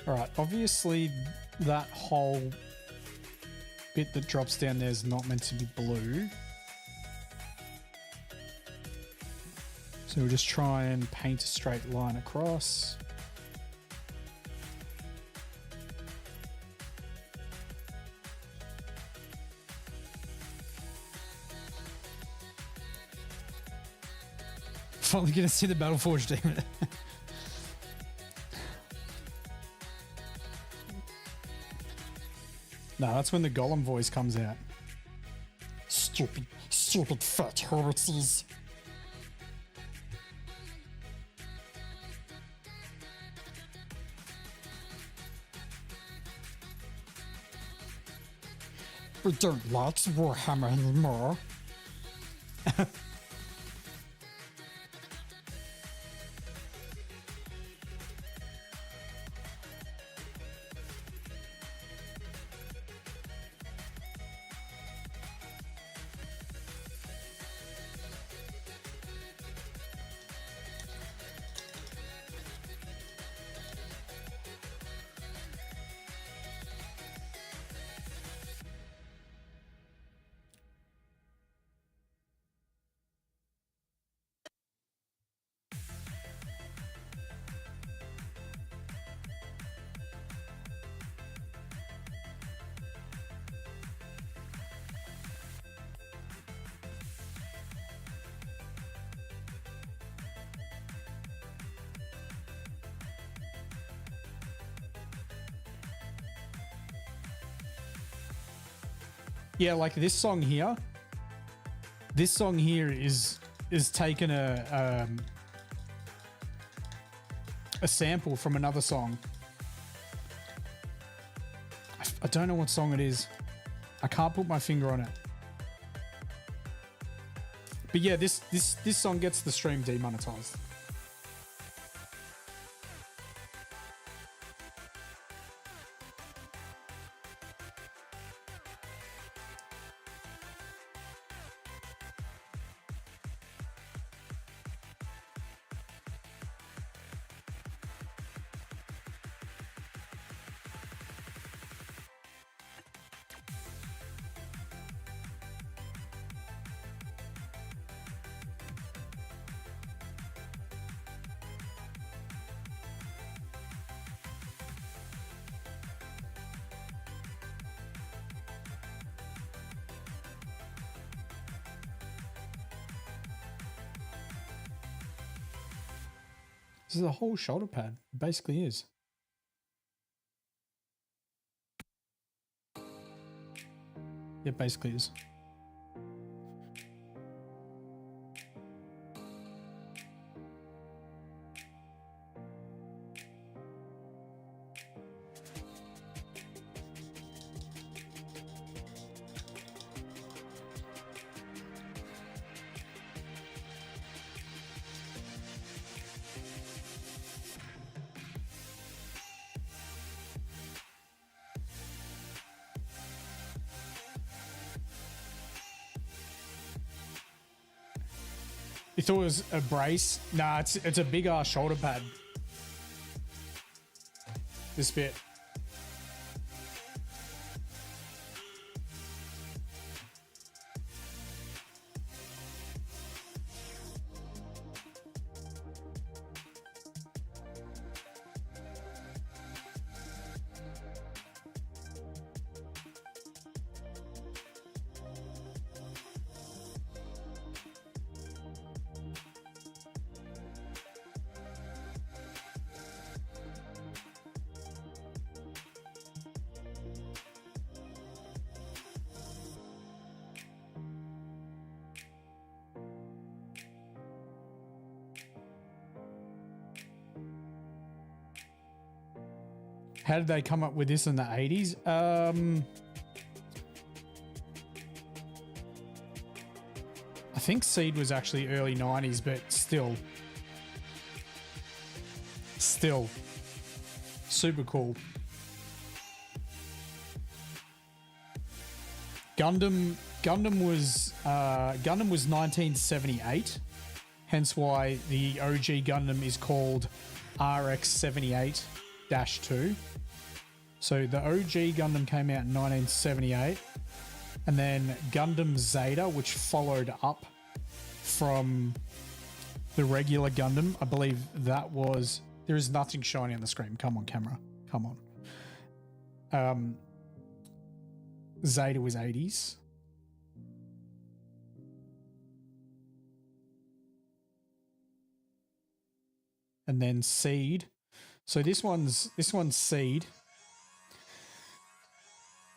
Alright, obviously that whole bit that drops down there is not meant to be blue. So we'll just try and paint a straight line across. Finally gonna see the Battleforge demon. No, that's when the Golem voice comes out. Stupid fat heresies. We don't like Warhammer anymore. Yeah, like this song here. This song here is taken a sample from another song. I don't know what song it is. I can't put my finger on it. But yeah, this song gets the stream demonetized. This is a whole shoulder pad. It basically is. It basically is. You thought it was a brace? Nah, it's a big ass shoulder pad. This bit. How did they come up with this in the 80s? I think Seed was actually early 90s, but still super cool. Gundam was 1978, hence why the OG Gundam is called RX78-2. So the OG Gundam came out in 1978, and then Gundam Zeta, which followed up from the regular Gundam, I believe that was... There is nothing shiny on the screen. Come on, camera. Come on. Zeta was 80s. And then Seed. So this one's Seed.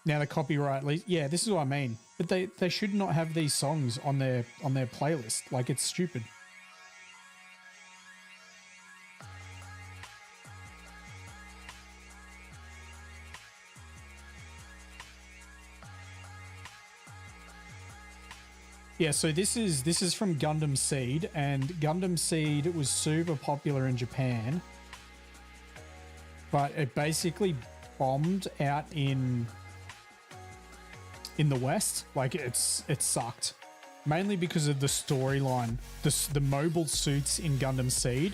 Now the copyright, yeah, this is what I mean. But they should not have these songs on their playlist. Like, it's stupid. Yeah, so this is from Gundam Seed, and Gundam Seed was super popular in Japan, but it basically bombed out in the West. Like, it sucked, mainly because of the storyline. The mobile suits in Gundam Seed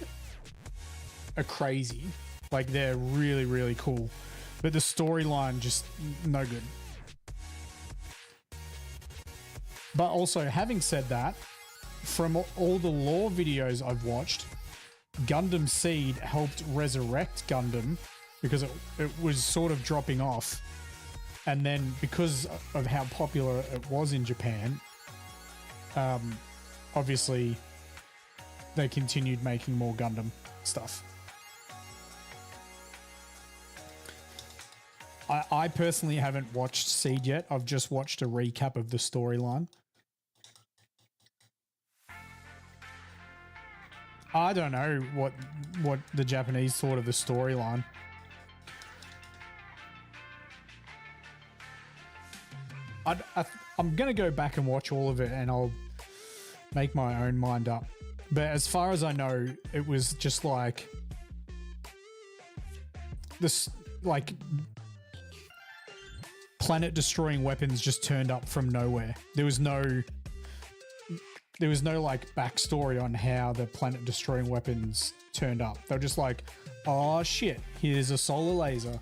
are crazy. Like, they're really, really cool, but the storyline just no good. But also, having said that, from all the lore videos I've watched, Gundam Seed helped resurrect Gundam because it was sort of dropping off. And then because of how popular it was in Japan, obviously they continued making more Gundam stuff. I personally haven't watched Seed yet. I've just watched a recap of the storyline. I don't know what the Japanese thought of the storyline. I'm going to go back and watch all of it and I'll make my own mind up. But as far as I know, it was just like this, like planet destroying weapons just turned up from nowhere. There was no like backstory on how the planet destroying weapons turned up. They were just like, oh shit, here's a solar laser.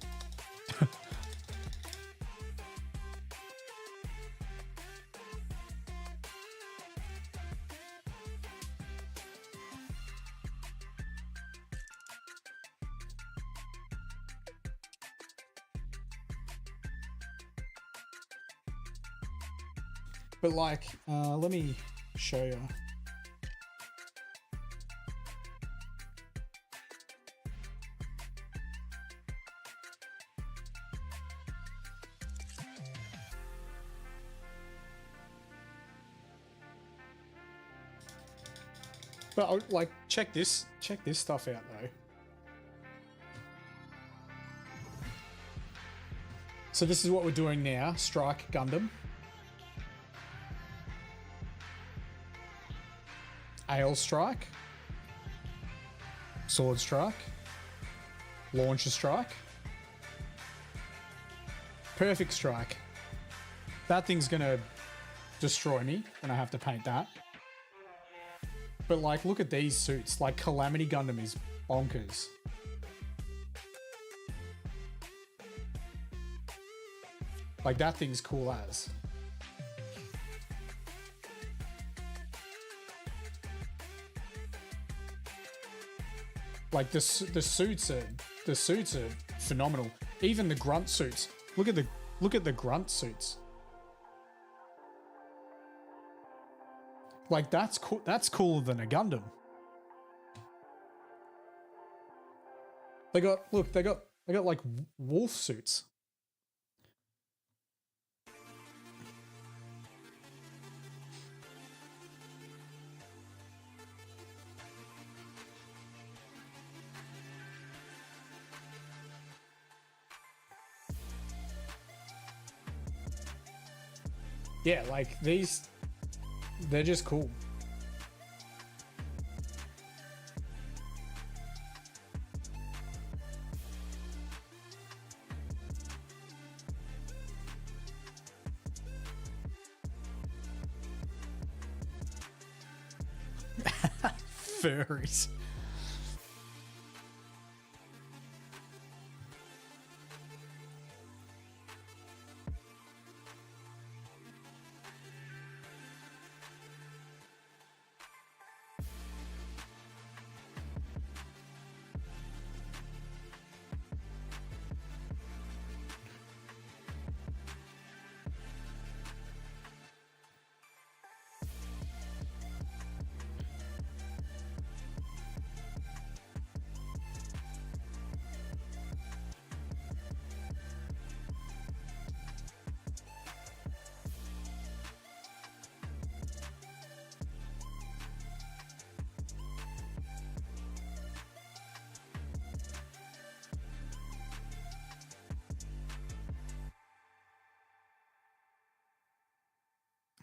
But like, let me show you. But like, check this stuff out though. So this is what we're doing now. Strike Gundam. Ale Strike, Sword Strike, Launcher Strike, Perfect Strike. That thing's gonna destroy me when I have to paint that. But like, look at these suits. Like, Calamity Gundam is bonkers. Like, that thing's cool as. Like the suits are phenomenal. Even the grunt suits. Look at the grunt suits. Like, that's cool. That's cooler than a Gundam. They got like wolf suits. Yeah, like these, they're just cool. Furries.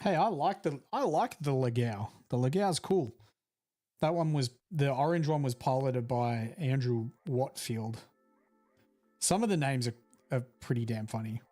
Hey, I like the Legao. The Legao's cool. That one was, the orange one was piloted by Andrew Watfield. Some of the names are pretty damn funny.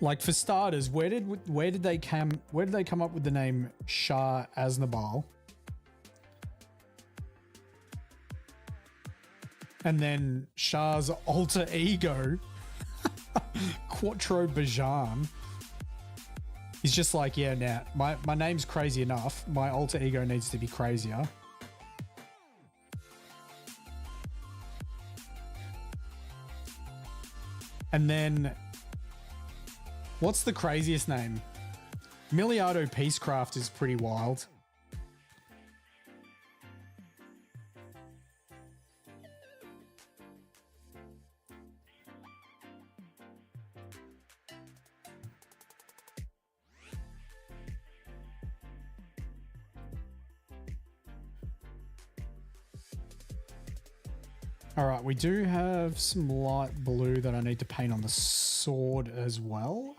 Like, for starters, where did they come up with the name Shah Aznabal? And then Shah's alter ego, Quattro Bajan. He's just like, yeah, now my name's crazy enough. My alter ego needs to be crazier. And then, what's the craziest name? Miliardo Peacecraft is pretty wild. All right, we do have some light blue that I need to paint on the sword as well.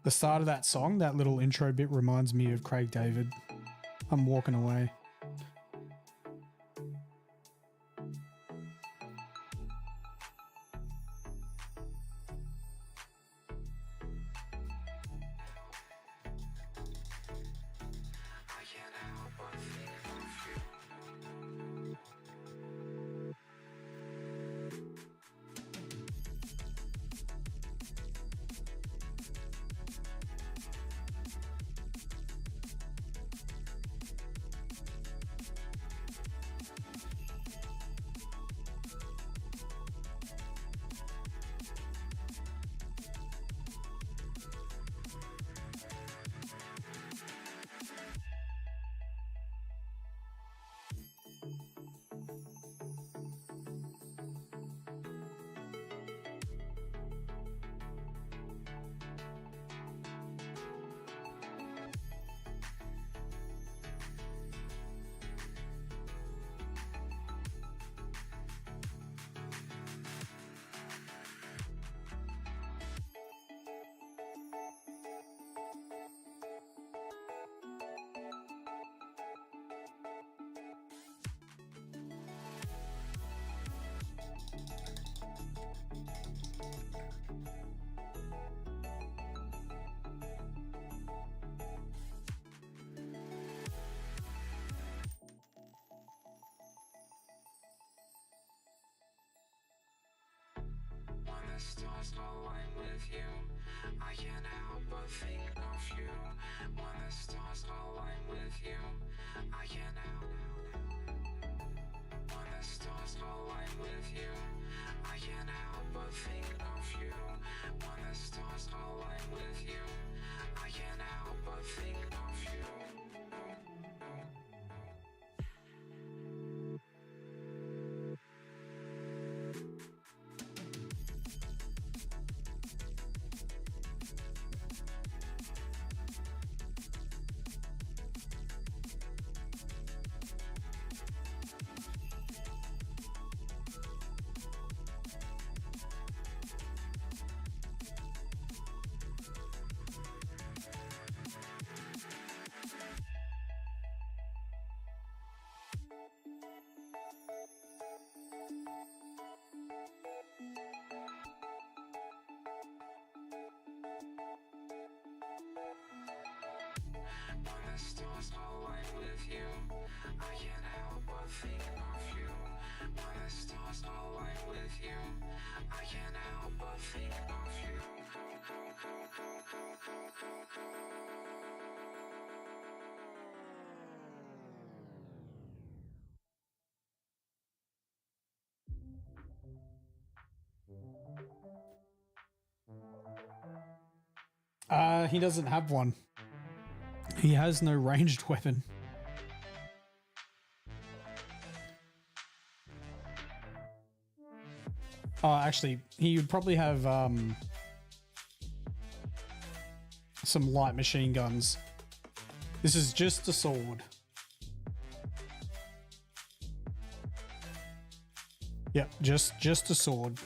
The start of that song, that little intro bit reminds me of Craig David. I'm walking away.
The stars align with you, I can't help but think of you. When the stars align with you, I can't help. When the stars align with you, I can't help but think of you. When the stars align with you, I can't help but think of you. the stars align with you, I can't help but think of you. When the stars align with you, I can't help but think of you.
He doesn't have one. He has no ranged weapon. Oh, actually, he would probably have some light machine guns. This is just a sword. Yep, just a sword.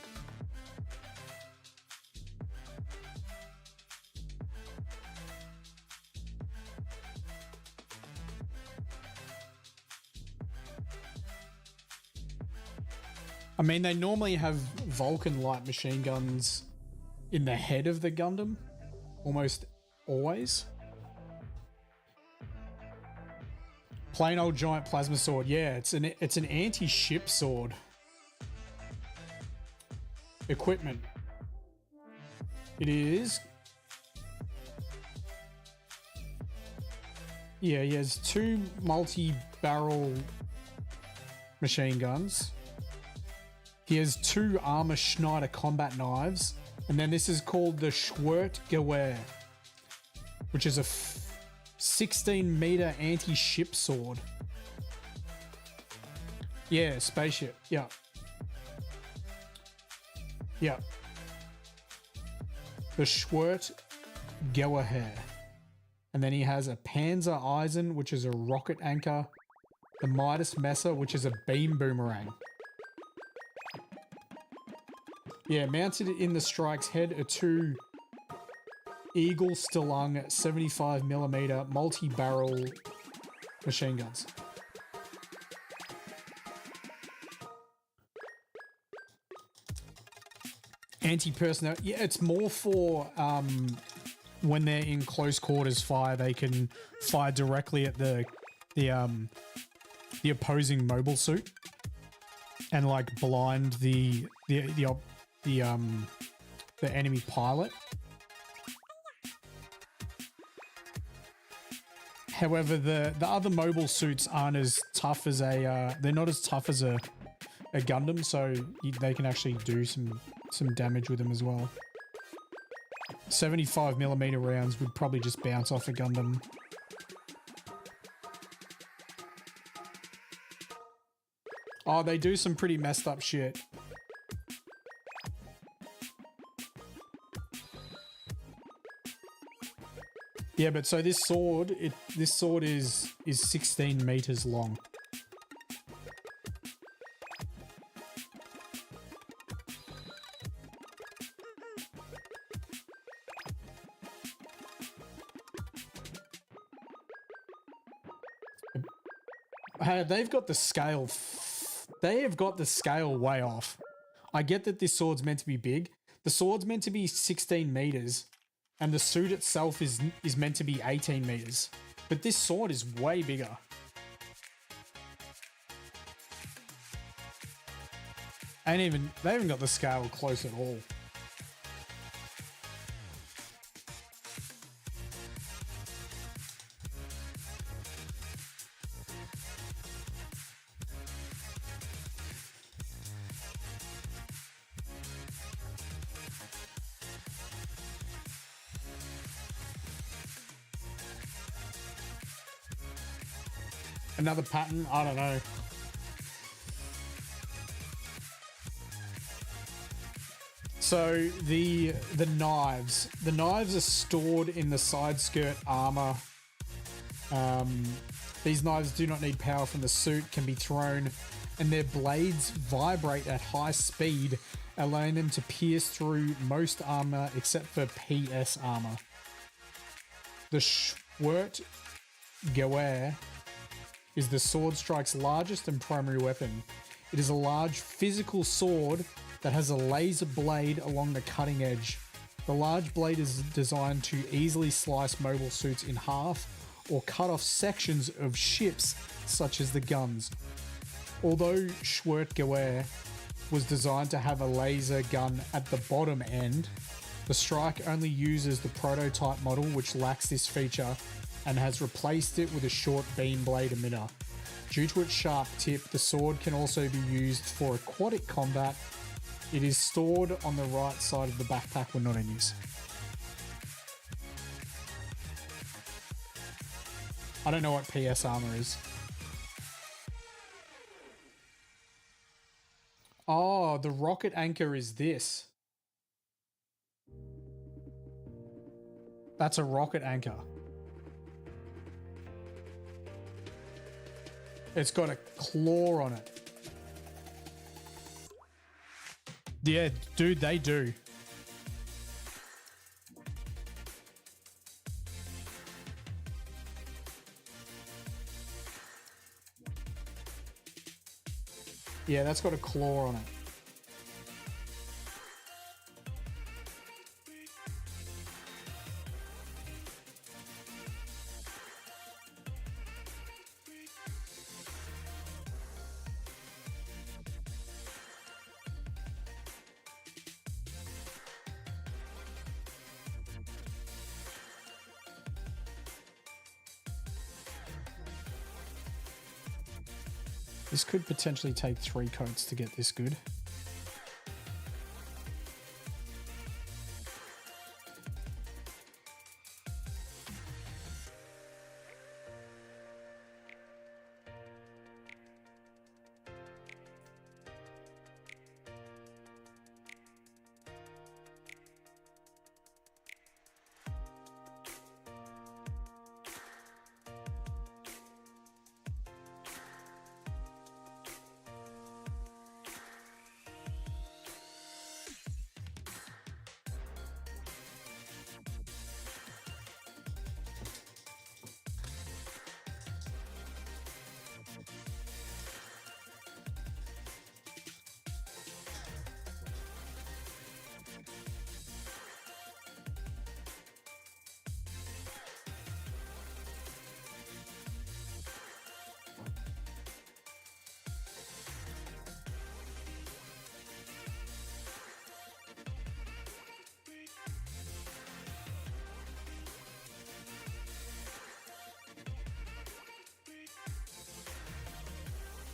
I mean, they normally have Vulcan light machine guns in the head of the Gundam, almost always. Plain old giant plasma sword. Yeah, it's an anti-ship sword. Equipment. It is. Yeah, he has 2 multi-barrel machine guns. He has 2 armor Schneider combat knives, and then this is called the Schwertgewehr, which is a 16-meter anti-ship sword. Yeah, spaceship. Yeah. Yeah. The Schwertgewehr. And then he has a Panzer Eisen, which is a rocket anchor. The Midas Messer, which is a beam boomerang. Yeah, mounted in the strike's head are 2 Eagle Stalung 75mm multi-barrel machine guns. Anti-personnel. Yeah, it's more for when they're in close quarters fire, they can fire directly at the opposing mobile suit and like blind the enemy pilot. However, the other mobile suits aren't as tough as they're not as tough as a Gundam, so they can actually do some damage with them as well. 75mm rounds would probably just bounce off a Gundam. Oh, they do some pretty messed up shit. Yeah, but so this sword is 16 meters long. They've got the scale. They have got the scale way off. I get that this sword's meant to be big. The sword's meant to be 16 meters. And the suit itself is meant to be 18 meters. But this sword is way bigger. They haven't got the scale close at all. Another pattern? I don't know. So the knives are stored in the side skirt armor. These knives do not need power from the suit, can be thrown, and their blades vibrate at high speed, allowing them to pierce through most armor except for PS armor. The Schwertgewehr is the sword strike's largest and primary weapon. It is a large physical sword that has a laser blade along the cutting edge. The large blade is designed to easily slice mobile suits in half, or cut off sections of ships such as the guns. Although Schwertgewehr was designed to have a laser gun at the bottom end, the Strike only uses the prototype model, which lacks this feature, and has replaced it with a short beam blade emitter. Due to its sharp tip, the sword can also be used for aquatic combat. It is stored on the right side of the backpack when not in use. I don't know what PS armor is. Oh, the rocket anchor is this. That's a rocket anchor. It's got a claw on it. Yeah, dude, they do. Yeah, that's got a claw on it. This could potentially take 3 coats to get this good.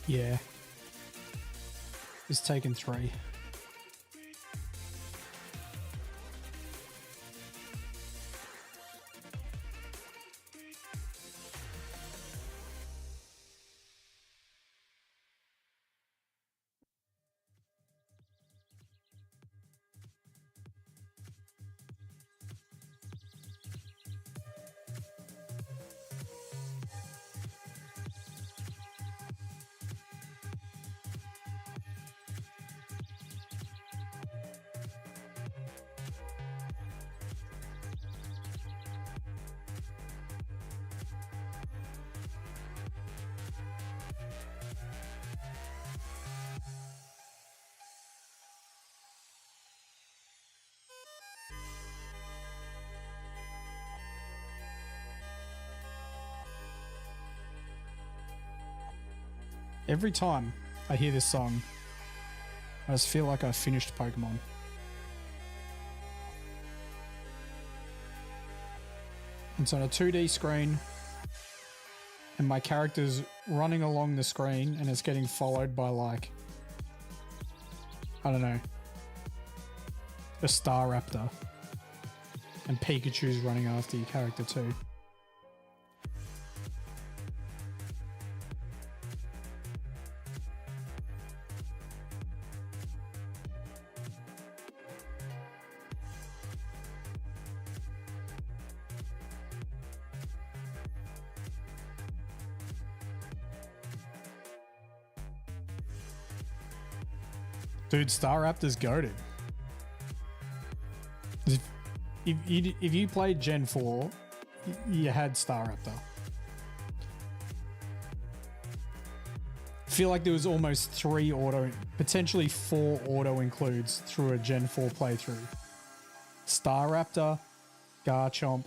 Yeah. It's taken 3. Every time I hear this song, I just feel like I finished Pokemon. It's on a 2D screen, and my character's running along the screen, and it's getting followed by, like, I don't know, a Staraptor. And Pikachu's running after your character too. Dude, Staraptor's goated. If you played Gen 4, you had Staraptor. I feel like there was almost 3 auto, potentially 4 auto includes through a Gen 4 playthrough. Staraptor, Garchomp,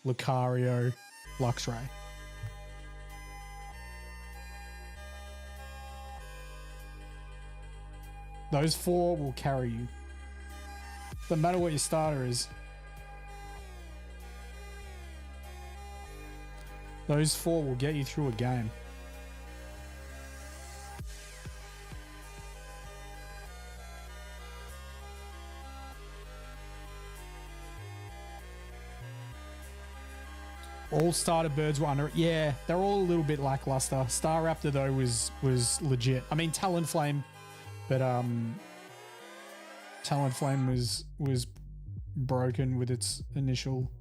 Lucario, Luxray. Those 4 will carry you. Doesn't matter what your starter is. Those 4 will get you through a game. All starter birds were under. Yeah, they're all a little bit lackluster. Star Raptor though was legit. I mean Talonflame, but Talonflame was broken with its initial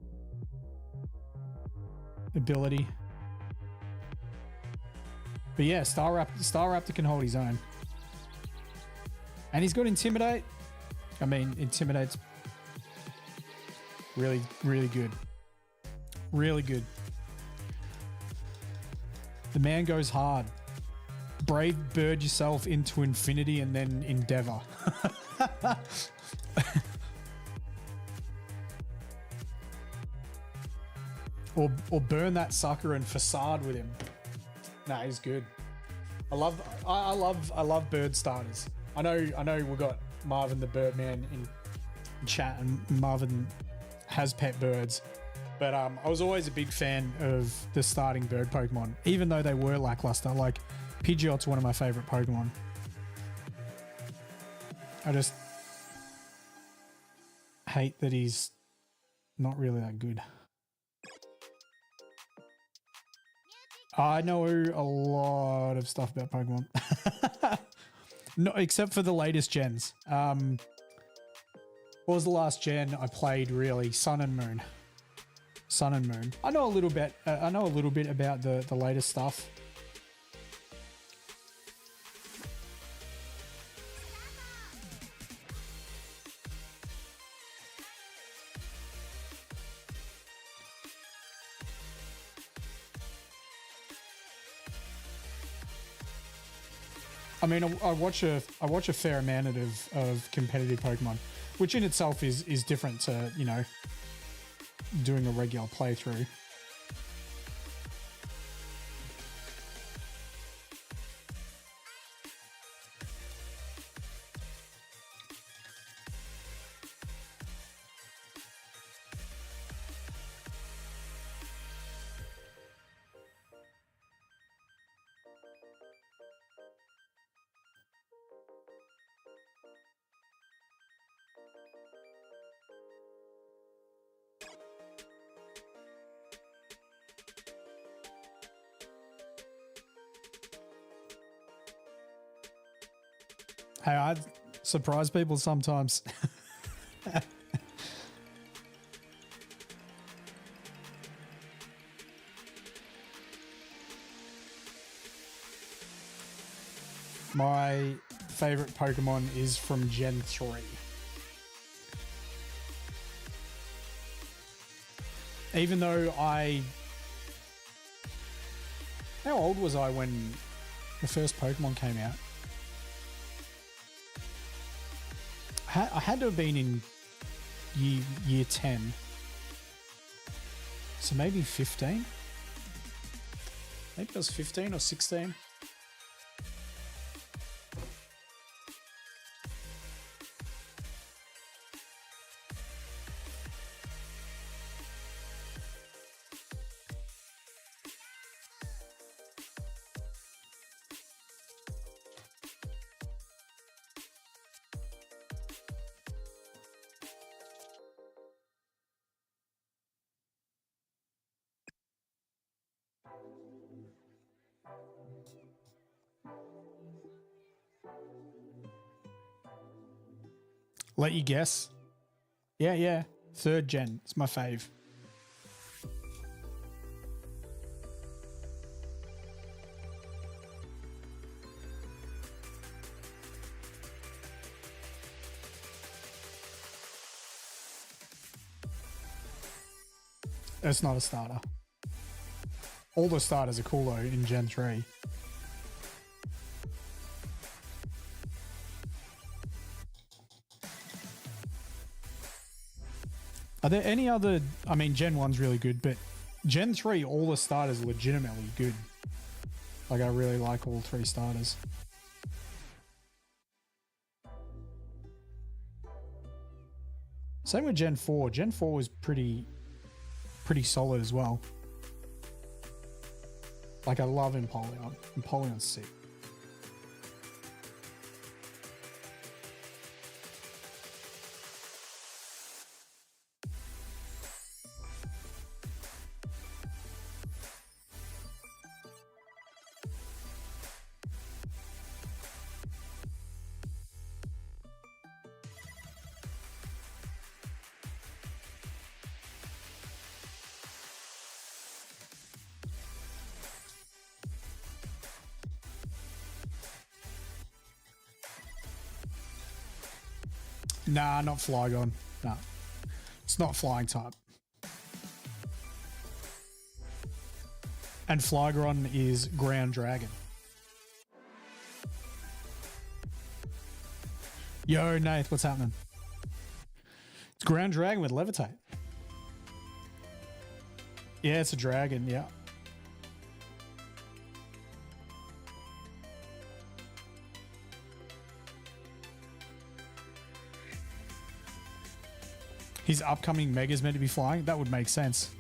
ability. But yeah, Star Raptor can hold his own. And he's got Intimidate. I mean, Intimidate's really, really good. Really good. The man goes hard. Brave bird yourself into infinity and then endeavor. or burn that sucker and facade with him. Nah, he's good. I love bird starters. I know we got Marvin the Birdman in chat, and Marvin has pet birds. But I was always a big fan of the starting bird Pokemon, even though they were lackluster. Like Pidgeot's one of my favorite Pokemon. I just hate that he's not really that good. I know a lot of stuff about Pokemon. No, except for the latest gens. What was the last gen I played really? Sun and Moon. Sun and Moon. I know a little bit. I know a little bit about the latest stuff. I mean, I watch a fair amount of competitive Pokemon, which in itself is different to, you know, doing a regular playthrough. Hey, I surprise people sometimes. My favorite Pokemon is from Gen 3. Even though how old was I when the first Pokemon came out? I had to have been in year 10. So maybe 15? Maybe I was 15 or 16. Let you guess. Yeah. 3rd gen. It's my fave. It's not a starter. All the starters are cool though in Gen 3. Are there any other... I mean, Gen 1's really good, but Gen 3, all the starters are legitimately good. Like, I really like all 3 starters. Same with Gen 4. Gen 4 was pretty solid as well. Like, I love Empoleon. Empoleon's sick. Nah, not Flygon. Nah. It's not flying type. And Flygon is ground dragon. Yo, Nath, what's happening? It's ground dragon with levitate. Yeah, it's a dragon, yeah. His upcoming Mega's meant to be flying? That would make sense.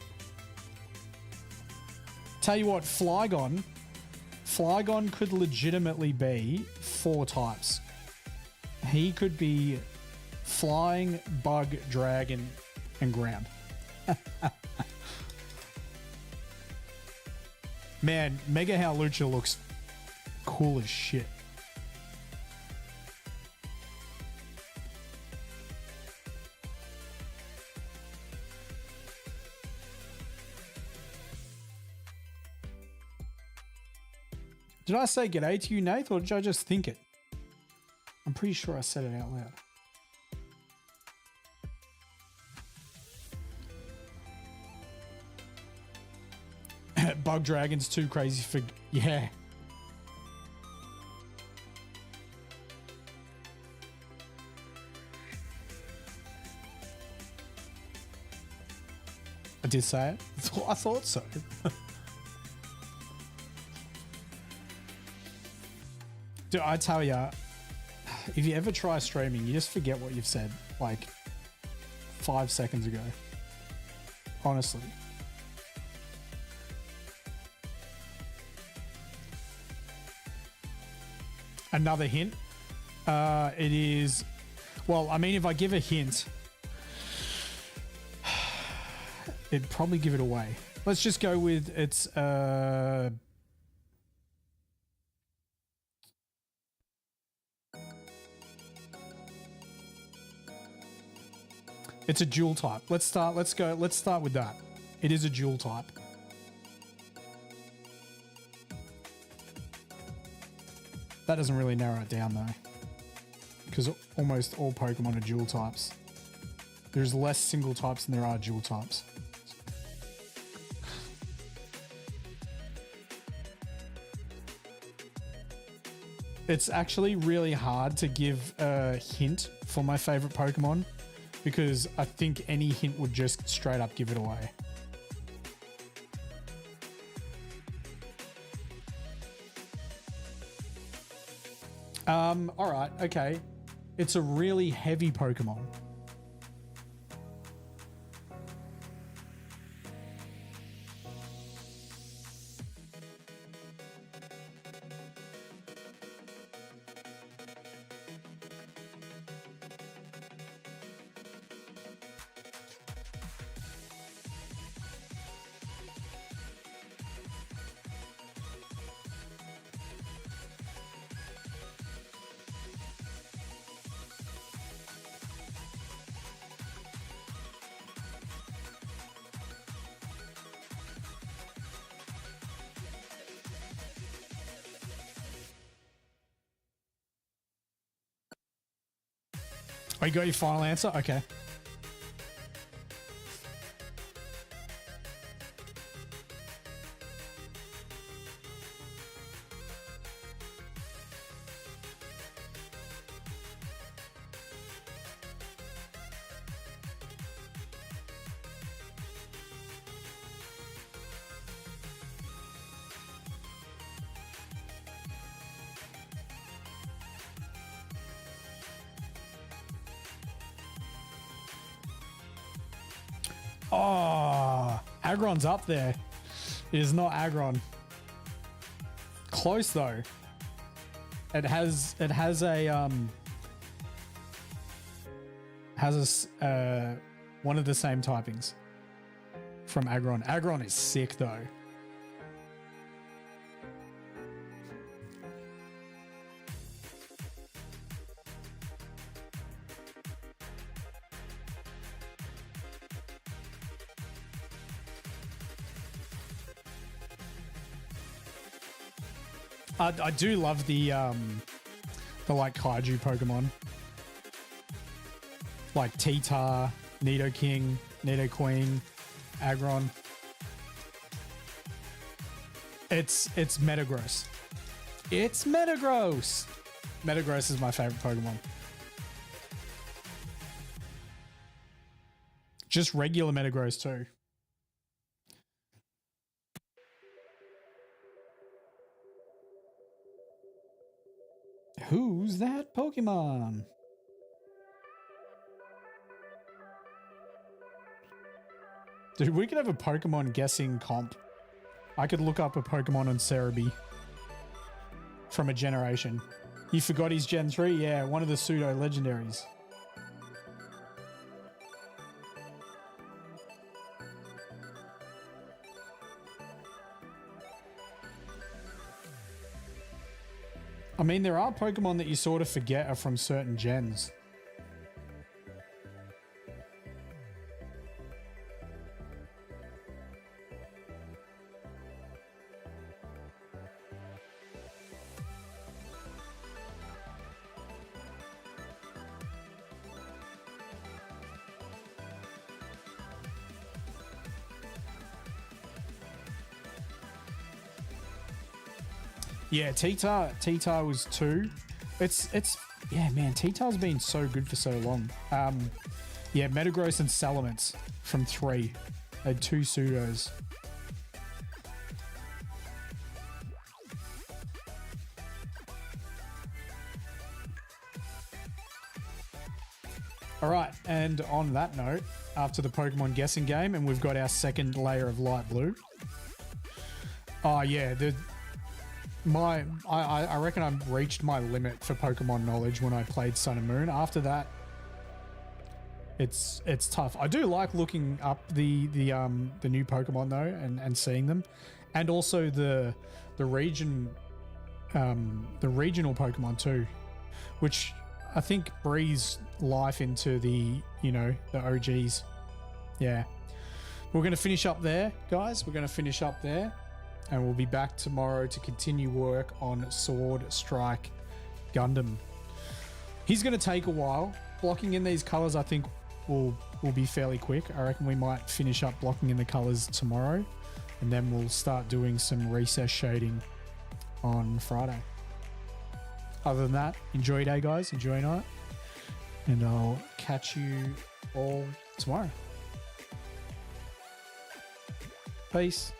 Tell you what, Flygon could legitimately be 4 types. He could be flying, bug, dragon, and ground. Man, Mega Howlucha looks cool as shit. Did I say g'day to you, Nath, or did I just think it? I'm pretty sure I said it out loud. Bug Dragon's too crazy for... Yeah. I did say it. I thought so. Dude, I tell ya, if you ever try streaming, you just forget what you've said like 5 seconds ago. Honestly. Another hint. It is, well, I mean, if I give a hint, it'd probably give it away. Let's just go with it's it's a dual type. Let's start with that. It is a dual type. That doesn't really narrow it down though, because almost all Pokemon are dual types. There's less single types than there are dual types. It's actually really hard to give a hint for my favorite Pokemon, because I think any hint would just straight up give it away. All right, okay. It's a really heavy Pokemon. Oh, you got your final answer? Okay. Oh, Agron's up there. It is not Agron. Close though. It has one of the same typings from Agron. Agron is sick though. I do love the like kaiju Pokemon, like T-Tar, Nidoking, Nidoqueen, Agron. It's Metagross. It's Metagross. Metagross is my favorite Pokemon. Just regular Metagross too. Who's that Pokemon? Dude, we could have a Pokemon guessing comp. I could look up a Pokemon on Cerebi from a generation. You forgot he's Gen 3? Yeah, one of the pseudo legendaries. I mean, there are Pokemon that you sort of forget are from certain gens. Yeah, T-Tar was 2. It's yeah, man, T-Tar's been so good for so long. Yeah, Metagross and Salamence from 3. They had 2 pseudos. All right, and on that note, after the Pokemon guessing game, and we've got our second layer of light blue. Oh yeah, I reckon I've reached my limit for Pokemon knowledge when I played Sun and Moon. After that, it's tough. I do like looking up the new Pokemon though, and seeing them, and also the regional Pokemon too, which I think breathes life into the OGs. Yeah, we're gonna finish up there, guys. We're gonna finish up there. And we'll be back tomorrow to continue work on Sword Strike Gundam. He's going to take a while. Blocking in these colors, I think, will be fairly quick. I reckon we might finish up blocking in the colors tomorrow, and then we'll start doing some recess shading on Friday. Other than that, enjoy your day, guys. Enjoy your night. And I'll catch you all tomorrow. Peace.